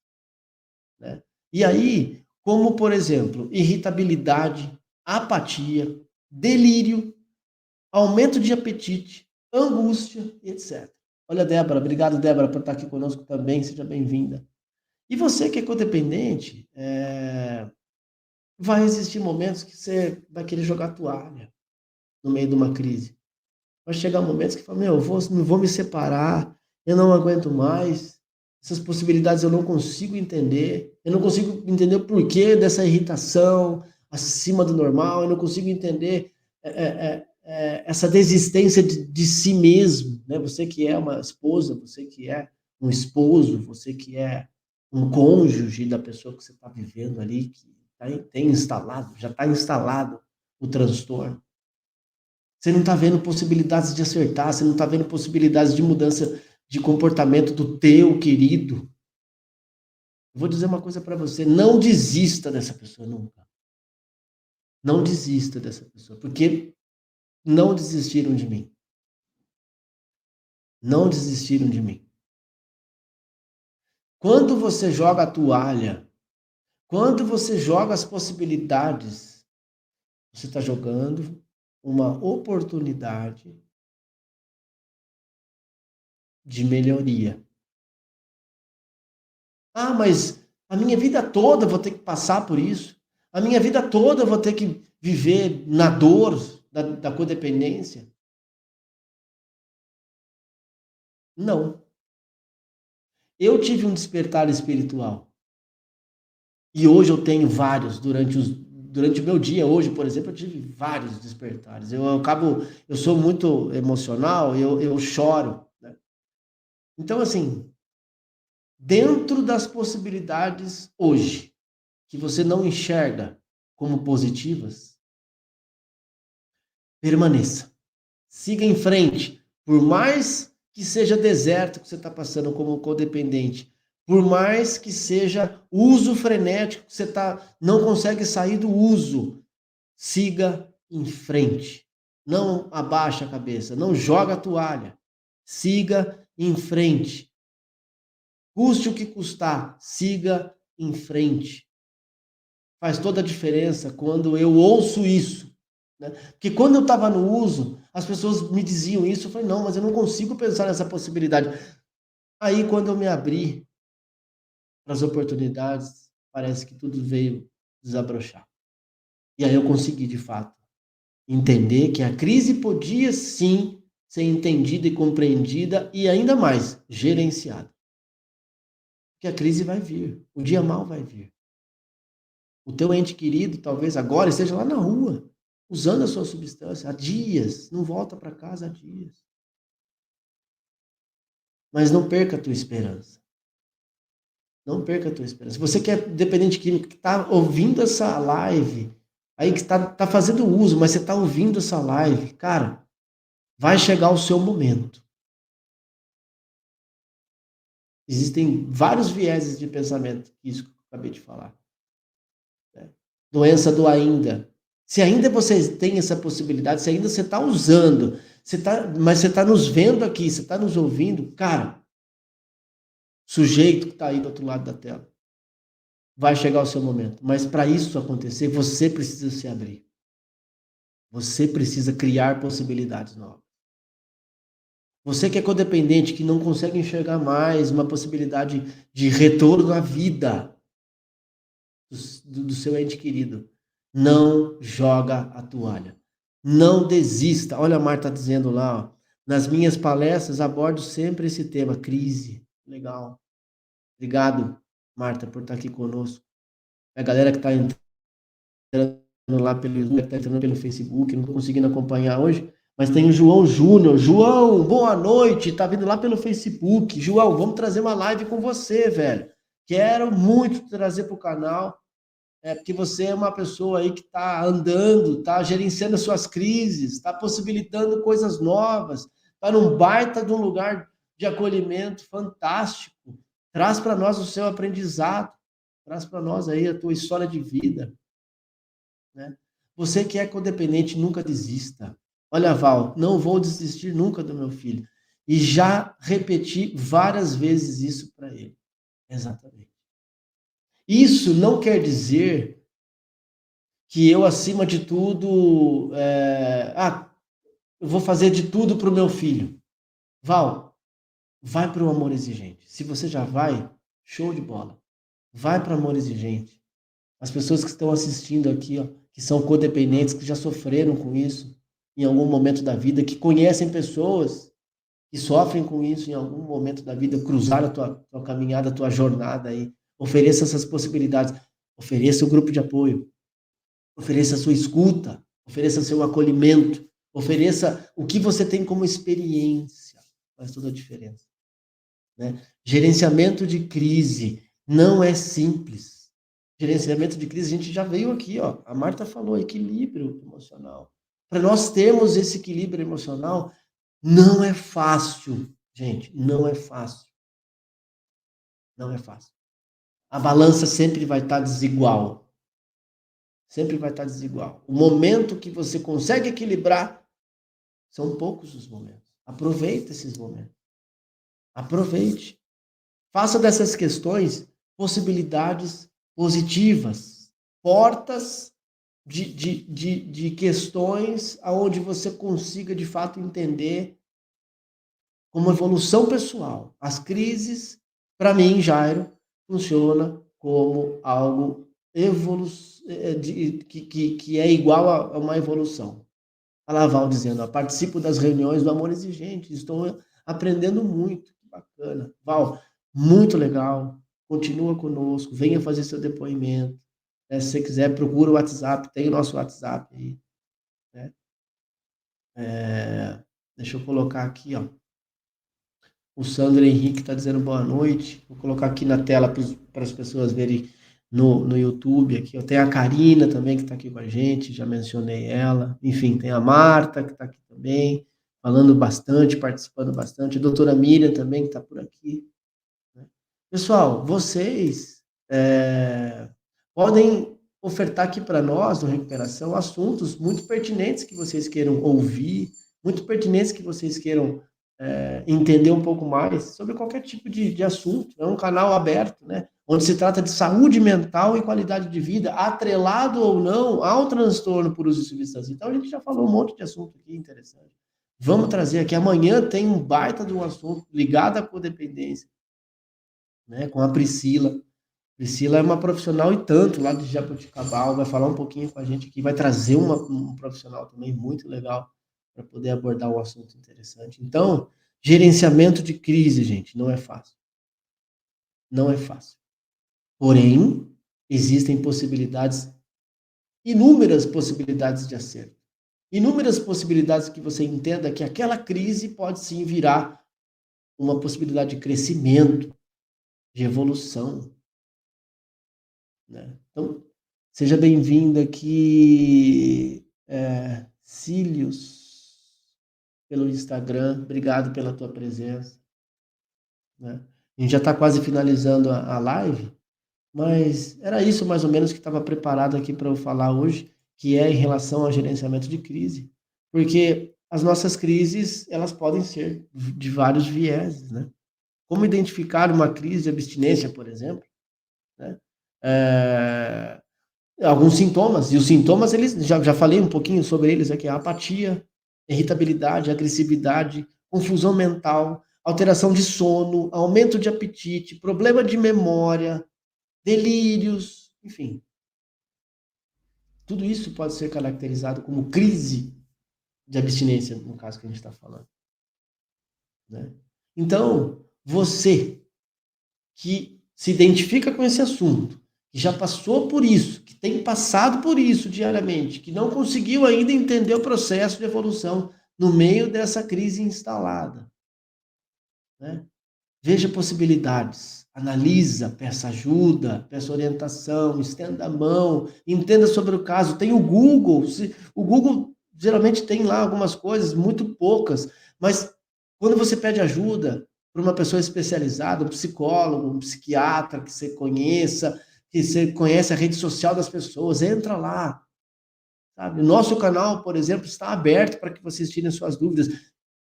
né? E aí, como por exemplo, irritabilidade, apatia, delírio, aumento de apetite, angústia, etc. Olha, Débora, obrigado, Débora, por estar aqui conosco também, seja bem-vinda. E você que é codependente, vai existir momentos que você vai querer jogar toalha no meio de uma crise. Vai chegar momentos que fala, meu, eu vou me separar, eu não aguento mais. Essas possibilidades eu não consigo entender. Eu não consigo entender o porquê dessa irritação acima do normal. Eu não consigo entender essa desistência de si mesmo, né? Você que é uma esposa, você que é um esposo, você que é um cônjuge da pessoa que você está vivendo ali, que tem instalado, já está instalado o transtorno. Você não está vendo possibilidades de acertar, você não está vendo possibilidades de mudança de comportamento do teu querido. Eu vou dizer uma coisa para você, não desista dessa pessoa nunca. Não desista dessa pessoa, porque não desistiram de mim. Não desistiram de mim. Quando você joga a toalha, quando você joga as possibilidades, você está jogando uma oportunidade de melhoria. Ah, mas a minha vida toda eu vou ter que passar por isso. A minha vida toda eu vou ter que viver na dor da codependência. Não. Eu tive um despertar espiritual. E hoje eu tenho vários durante o meu dia hoje, por exemplo, eu tive vários despertares. Eu sou muito emocional, eu choro, né? Então, assim, dentro das possibilidades hoje, que você não enxerga como positivas, permaneça. Siga em frente. Por mais que seja deserto que você está passando como codependente, por mais que seja uso frenético que você não consegue sair do uso, siga em frente. Não abaixa a cabeça, não joga a toalha. Siga em frente. Custe o que custar, siga em frente. Faz toda a diferença quando eu ouço isso, né? Porque quando eu estava no uso, as pessoas me diziam isso, eu falei, não, mas eu não consigo pensar nessa possibilidade. Aí, quando eu me abri para as oportunidades, parece que tudo veio desabrochar. E aí eu consegui, de fato, entender que a crise podia, sim, ser entendida e compreendida e, ainda mais, gerenciada. Porque a crise vai vir, o dia mal vai vir. O teu ente querido, talvez agora, esteja lá na rua, usando a sua substância há dias, não volta para casa há dias. Mas não perca a tua esperança. Não perca a tua esperança. Você que é dependente químico, que está ouvindo essa live, aí que está fazendo uso, mas você está ouvindo essa live, cara, vai chegar o seu momento. Existem vários vieses de pensamento, isso que eu acabei de falar. Doença do ainda. Se ainda você tem essa possibilidade, se ainda você está usando, mas você está nos vendo aqui, você está nos ouvindo, cara, sujeito que está aí do outro lado da tela, vai chegar o seu momento. Mas para isso acontecer, você precisa se abrir. Você precisa criar possibilidades novas. Você que é codependente, que não consegue enxergar mais uma possibilidade de retorno à vida do seu ente querido, não joga a toalha. Não desista. Olha a Marta dizendo lá, ó, nas minhas palestras abordo sempre esse tema, crise. Legal. Obrigado, Marta, por estar aqui conosco. A galera que está entrando lá pelo YouTube, está entrando pelo Facebook, não estou conseguindo acompanhar hoje, mas tem o João Júnior. João, boa noite, está vindo lá pelo Facebook. João, vamos trazer uma live com você, velho. Quero muito trazer para o canal, porque você é uma pessoa aí que está andando, está gerenciando as suas crises, está possibilitando coisas novas, está num baita de um lugar de acolhimento fantástico. Traz para nós o seu aprendizado, traz para nós aí a tua história de vida, né? Você que é codependente, nunca desista. Olha, Val, não vou desistir nunca do meu filho. E já repeti várias vezes isso para ele. Exatamente. Isso não quer dizer que eu, acima de tudo, eu vou fazer de tudo para o meu filho. Val, vai para o amor exigente. Se você já vai, show de bola. Vai para o amor exigente. As pessoas que estão assistindo aqui, ó, que são codependentes, que já sofreram com isso em algum momento da vida, que conhecem pessoas que sofrem com isso em algum momento da vida, cruzaram a tua caminhada, a tua jornada aí. Ofereça essas possibilidades. Ofereça o grupo de apoio. Ofereça a sua escuta. Ofereça seu acolhimento. Ofereça o que você tem como experiência. Faz toda a diferença. Né? Gerenciamento de crise não é simples. Gerenciamento de crise, a gente já veio aqui, ó. A Marta falou, equilíbrio emocional. Para nós termos esse equilíbrio emocional, não é fácil, gente, não é fácil. Não é fácil. A balança sempre vai estar desigual. Sempre vai estar desigual. O momento que você consegue equilibrar, são poucos os momentos. Aproveite esses momentos. Aproveite. Faça dessas questões possibilidades positivas, portas de questões aonde você consiga, de fato, entender como evolução pessoal. As crises, para mim, Jairo, funciona como algo que é igual a uma evolução. A Laval dizendo, participo das reuniões do Amor Exigente, estou aprendendo muito, que bacana. Val, muito legal, continua conosco, venha fazer seu depoimento. Se você quiser, procura o WhatsApp, tem o nosso WhatsApp aí. Né? Deixa eu colocar aqui, ó. O Sandro Henrique está dizendo boa noite. Vou colocar aqui na tela para as pessoas verem no YouTube. Aqui. Tem a Karina também, que está aqui com a gente, já mencionei ela. Enfim, tem a Marta, que está aqui também, falando bastante, participando bastante. A doutora Miriam também, que está por aqui. Pessoal, vocês podem ofertar aqui para nós, no Recuperação, assuntos muito pertinentes que vocês queiram ouvir, muito pertinentes que vocês queiram entender um pouco mais sobre qualquer tipo de assunto. É um canal aberto, né? Onde se trata de saúde mental e qualidade de vida, atrelado ou não ao transtorno por uso de substâncias. Então, a gente já falou um monte de assunto aqui interessante. Vamos trazer aqui. Amanhã tem um baita de um assunto ligado à codependência, né? Com a Priscila. Priscila é uma profissional e tanto lá de Jaboticabal, vai falar um pouquinho com a gente aqui, vai trazer um profissional também muito legal para poder abordar um assunto interessante. Então, gerenciamento de crise, gente, não é fácil. Não é fácil. Porém, existem possibilidades, inúmeras possibilidades de acerto. Inúmeras possibilidades que você entenda que aquela crise pode sim virar uma possibilidade de crescimento, de evolução. Né? Então, seja bem-vindo aqui, Cílios, pelo Instagram. Obrigado pela tua presença. Né? A gente já está quase finalizando a live, mas era isso mais ou menos que estava preparado aqui para eu falar hoje, que é em relação ao gerenciamento de crise. Porque as nossas crises, elas podem ser de vários vieses, né? Como identificar uma crise de abstinência, por exemplo, né? Alguns sintomas, e os sintomas, eles já falei um pouquinho sobre eles aqui, a apatia, irritabilidade, agressividade, confusão mental, alteração de sono, aumento de apetite, problema de memória, delírios, enfim. Tudo isso pode ser caracterizado como crise de abstinência, no caso que a gente está falando. Né? Então, você que se identifica com esse assunto, que já passou por isso, que tem passado por isso diariamente, que não conseguiu ainda entender o processo de evolução no meio dessa crise instalada. Né? Veja possibilidades, analisa, peça ajuda, peça orientação, estenda a mão, entenda sobre o caso. Tem o Google, o Google geralmente tem lá algumas coisas, muito poucas, mas quando você pede ajuda para uma pessoa especializada, um psicólogo, um psiquiatra que você conheça, que você conhece a rede social das pessoas, entra lá. Sabe? O nosso canal, por exemplo, está aberto para que vocês tirem suas dúvidas.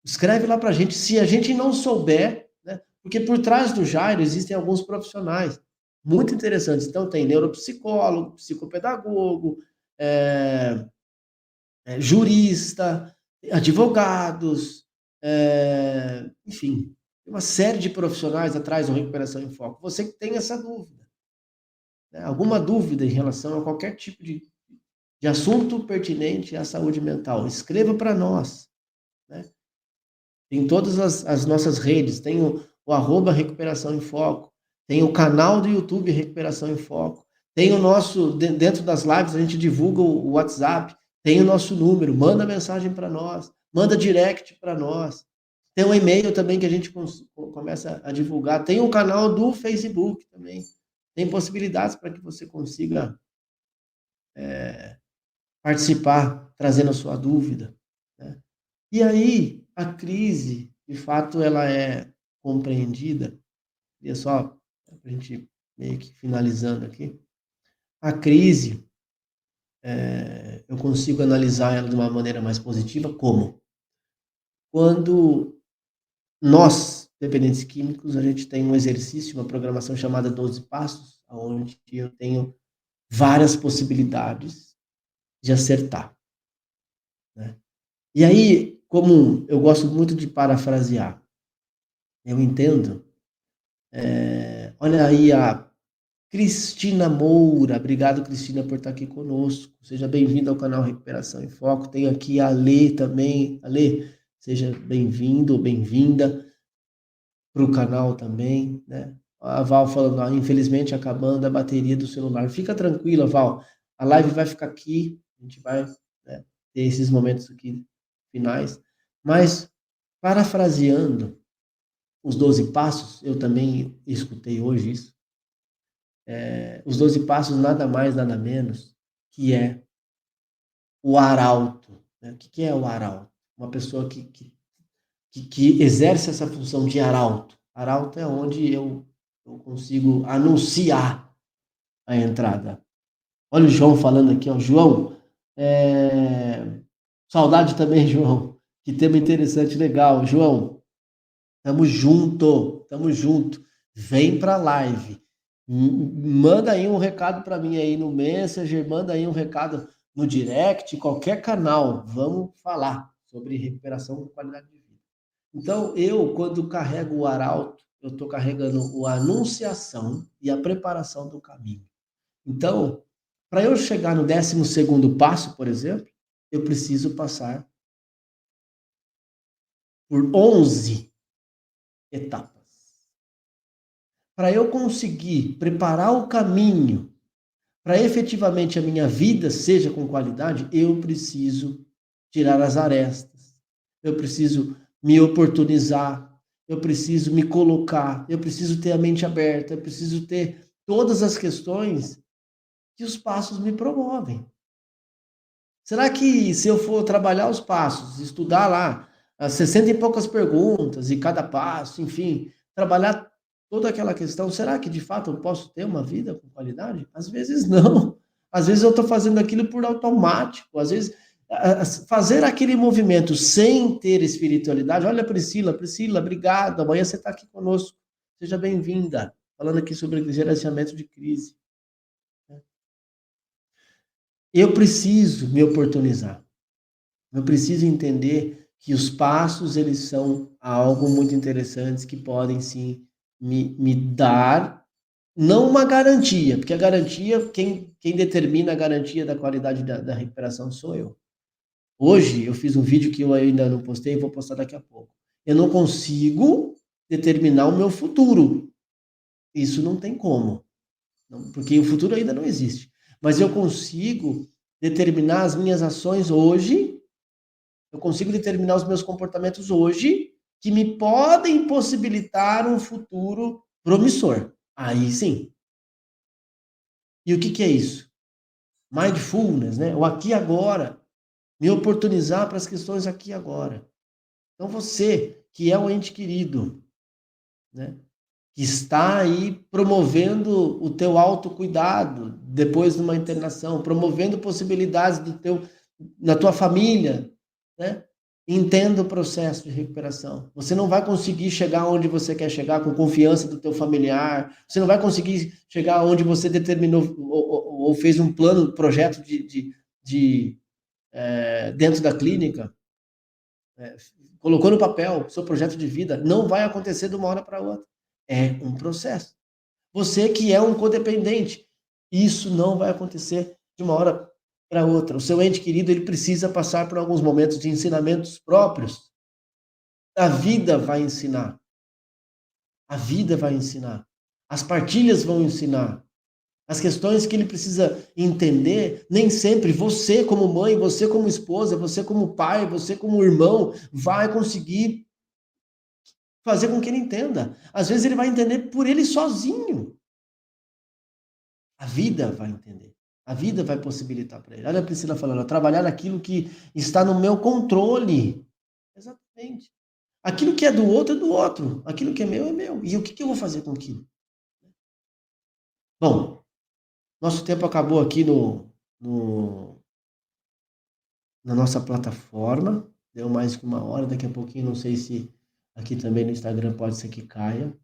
Escreve lá para a gente. Se a gente não souber, né? Porque por trás do Jairo existem alguns profissionais muito interessantes. Então, tem neuropsicólogo, psicopedagogo, jurista, advogados, enfim, tem uma série de profissionais atrás do Recuperação em Foco. Você que tem essa dúvida, né? Alguma dúvida em relação a qualquer tipo de assunto pertinente à saúde mental, escreva para nós. Né? Tem todas as nossas redes, tem o arroba Recuperação em Foco, tem o canal do YouTube Recuperação em Foco, tem o nosso, dentro das lives a gente divulga o WhatsApp, tem o nosso número, manda mensagem para nós, manda direct para nós. Tem um e-mail também que a gente começa a divulgar, tem o canal do Facebook também. Tem possibilidades para que você consiga participar, trazendo a sua dúvida, né? E aí, a crise, de fato, ela é compreendida, e é só para a gente meio que finalizando aqui, a crise, eu consigo analisar ela de uma maneira mais positiva, como? Quando nós, dependentes químicos, a gente tem um exercício, uma programação chamada 12 Passos, onde eu tenho várias possibilidades de acertar, né? E aí, como eu gosto muito de parafrasear, eu entendo, olha aí a Cristina Moura, obrigado Cristina por estar aqui conosco, seja bem-vinda ao canal Recuperação em Foco, tem aqui a Lê também, a Lê, seja bem-vindo ou bem-vinda para o canal também, né? A Val falando, infelizmente acabando a bateria do celular, fica tranquila Val, a live vai ficar aqui, a gente vai, né, ter esses momentos aqui finais, mas parafraseando os 12 passos, eu também escutei hoje isso, os 12 passos nada mais, nada menos que é o arauto, né? O que é o arauto? Uma pessoa que exerce essa função de arauto. Arauto é onde eu consigo anunciar a entrada. Olha o João falando aqui, ó. João, saudade também, João. Que tema interessante, legal. João, tamo junto, tamo junto. Vem pra live. Manda aí um recado para mim aí no Messenger, manda aí um recado no direct, qualquer canal. Vamos falar sobre recuperação com qualidade de vida. Então, eu, quando carrego o arauto, eu estou carregando a anunciação e a preparação do caminho. Então, para eu chegar no 12º passo, por exemplo, eu preciso passar por 11 etapas. Para eu conseguir preparar o caminho para efetivamente a minha vida seja com qualidade, eu preciso tirar as arestas, eu preciso me oportunizar, eu preciso me colocar, eu preciso ter a mente aberta, eu preciso ter todas as questões que os passos me promovem. Será que se eu for trabalhar os passos, estudar lá as 60 e poucas perguntas e cada passo, enfim, trabalhar toda aquela questão, será que de fato eu posso ter uma vida com qualidade? Às vezes não. Às vezes eu estou fazendo aquilo por automático, às vezes fazer aquele movimento sem ter espiritualidade. Olha, Priscila, obrigado. Amanhã você está aqui conosco. Seja bem-vinda. Falando aqui sobre gerenciamento de crise. Eu preciso me oportunizar. Eu preciso entender que os passos, eles são algo muito interessantes que podem, sim, me dar, não uma garantia, porque a garantia, quem determina a garantia da qualidade da recuperação sou eu. Hoje, eu fiz um vídeo que eu ainda não postei, vou postar daqui a pouco. Eu não consigo determinar o meu futuro. Isso não tem como, porque o futuro ainda não existe. Mas eu consigo determinar as minhas ações hoje. Eu consigo determinar os meus comportamentos hoje que me podem possibilitar um futuro promissor. Aí sim. E o que é isso? Mindfulness, né? O aqui e agora. Me oportunizar para as questões aqui e agora. Então você, que é um ente querido, né? Que está aí promovendo o teu autocuidado depois de uma internação, promovendo possibilidades na tua família, né? Entenda o processo de recuperação. Você não vai conseguir chegar onde você quer chegar com confiança do teu familiar, você não vai conseguir chegar onde você determinou ou fez um plano, projeto dentro da clínica, colocou no papel seu projeto de vida, não vai acontecer de uma hora para outra. É um processo. Você que é um codependente, isso não vai acontecer de uma hora para outra. O seu ente querido, ele precisa passar por alguns momentos de ensinamentos próprios A vida vai ensinar. A vida vai ensinar. As partilhas vão ensinar. As questões que ele precisa entender, nem sempre você como mãe, você como esposa, você como pai, você como irmão, vai conseguir fazer com que ele entenda. Às vezes ele vai entender por ele sozinho. A vida vai entender. A vida vai possibilitar para ele. Olha a Priscila falando, trabalhar naquilo que está no meu controle. Exatamente. Aquilo que é do outro é do outro. Aquilo que é meu é meu. E o que eu vou fazer com aquilo? Bom, nosso tempo acabou aqui na nossa plataforma. Deu mais que 1 hora. Daqui a pouquinho, não sei se aqui também no Instagram pode ser que caia.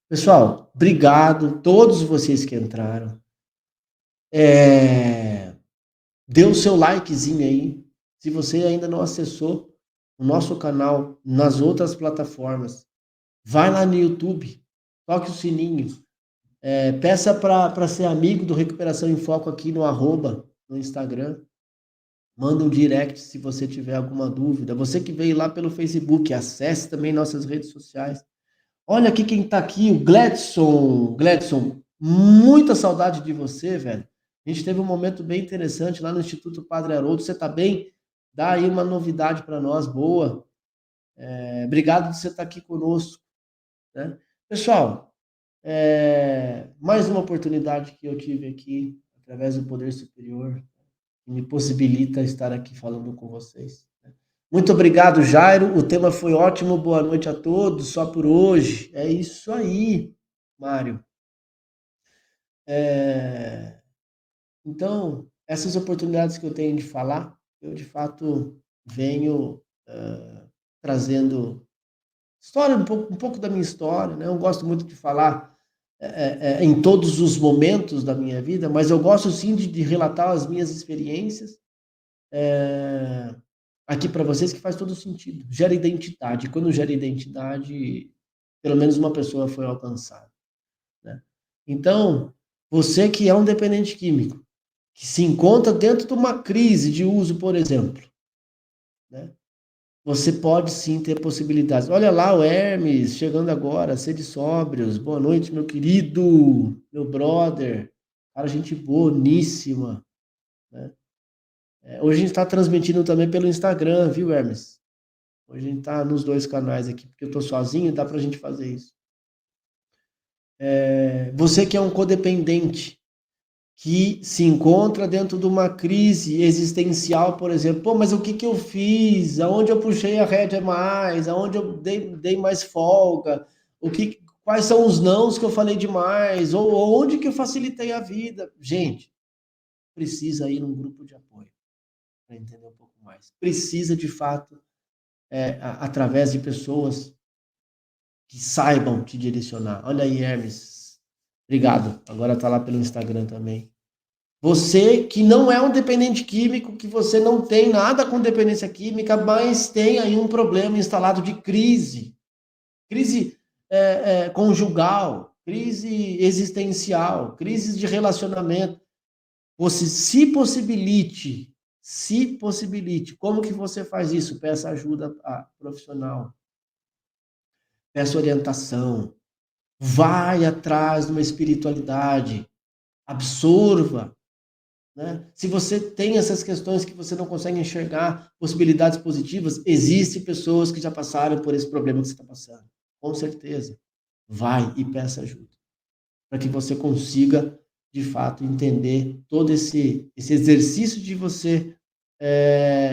Pessoal, obrigado. Todos vocês que entraram. Dê o seu likezinho aí. Se você ainda não acessou o nosso canal nas outras plataformas, vai lá no YouTube, toque o sininho, peça para ser amigo do Recuperação em Foco aqui no no Instagram. Manda um direct se você tiver alguma dúvida. Você que veio lá pelo Facebook, acesse também nossas redes sociais. Olha aqui quem tá aqui, o Gladson. Gladson, muita saudade de você, velho. A gente teve um momento bem interessante lá no Instituto Padre Haroldo. Você tá bem? Dá aí uma novidade para nós, boa. Obrigado de você estar aqui conosco, né? Pessoal, mais uma oportunidade que eu tive aqui, através do Poder Superior, que me possibilita estar aqui falando com vocês. Muito obrigado, Jairo. O tema foi ótimo. Boa noite a todos. Só por hoje. É isso aí, Mário. Então, essas oportunidades que eu tenho de falar, eu de fato venho trazendo história, um pouco da minha história, né? Eu gosto muito de falar em todos os momentos da minha vida, mas eu gosto sim de relatar as minhas experiências aqui para vocês, que faz todo sentido. Gera identidade. Quando gera identidade, pelo menos uma pessoa foi alcançada, né? Então, você que é um dependente químico, que se encontra dentro de uma crise de uso, por exemplo, né? Você pode sim ter possibilidades. Olha lá o Hermes chegando agora, sede sóbrios. Boa noite, meu querido, meu brother. Cara, gente boníssima, né? Hoje a gente está transmitindo também pelo Instagram, viu, Hermes? Hoje a gente está nos 2 canais aqui, porque eu estou sozinho, dá para a gente fazer isso. Você que é um codependente, que se encontra dentro de uma crise existencial, por exemplo, pô, mas o que eu fiz? Aonde eu puxei a rédea mais? Aonde eu dei mais folga? Quais são os nãos que eu falei demais? Ou onde que eu facilitei a vida? Gente, precisa ir num grupo de apoio para entender um pouco mais. Precisa, de fato, através de pessoas que saibam te direcionar. Olha aí, Hermes. Obrigado. Agora está lá pelo Instagram também. Você que não é um dependente químico, que você não tem nada com dependência química, mas tem aí um problema instalado de crise. Crise conjugal, crise existencial, crise de relacionamento. Você se possibilite. Como que você faz isso? Peça ajuda profissional. Peça orientação. Vai atrás de uma espiritualidade. Absorva, né? Se você tem essas questões que você não consegue enxergar possibilidades positivas, existem pessoas que já passaram por esse problema que você está passando. Com certeza. Vai e peça ajuda. Para que você consiga, de fato, entender todo esse exercício de você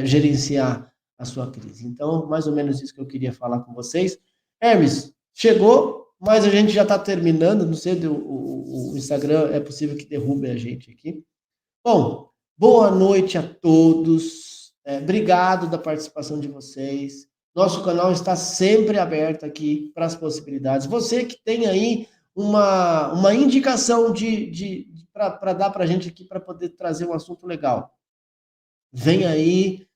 gerenciar a sua crise. Então, mais ou menos isso que eu queria falar com vocês. Hermes, chegou, mas a gente já está terminando. Não sei, o Instagram é possível que derrube a gente aqui. Bom, boa noite a todos. Obrigado da participação de vocês. Nosso canal está sempre aberto aqui para as possibilidades. Você que tem aí uma indicação para dar para a gente aqui para poder trazer um assunto legal. Vem aí,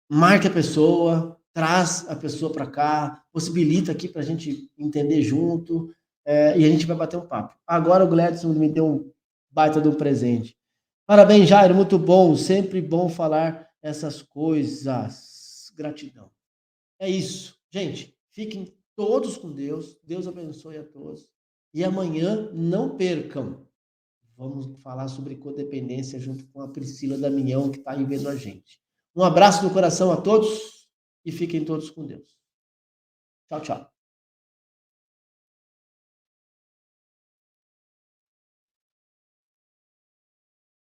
marque a pessoa, traz a pessoa para cá, possibilita aqui para a gente entender junto, e a gente vai bater um papo. Agora o Gladson me deu um baita de um presente. Parabéns, Jairo, muito bom, sempre bom falar essas coisas. Gratidão. É isso, gente. Fiquem todos com Deus. Deus abençoe a todos. E amanhã não percam. Vamos falar sobre codependência junto com a Priscila Damião, que está aí vendo a gente. Um abraço no coração a todos e fiquem todos com Deus. Tchau, tchau.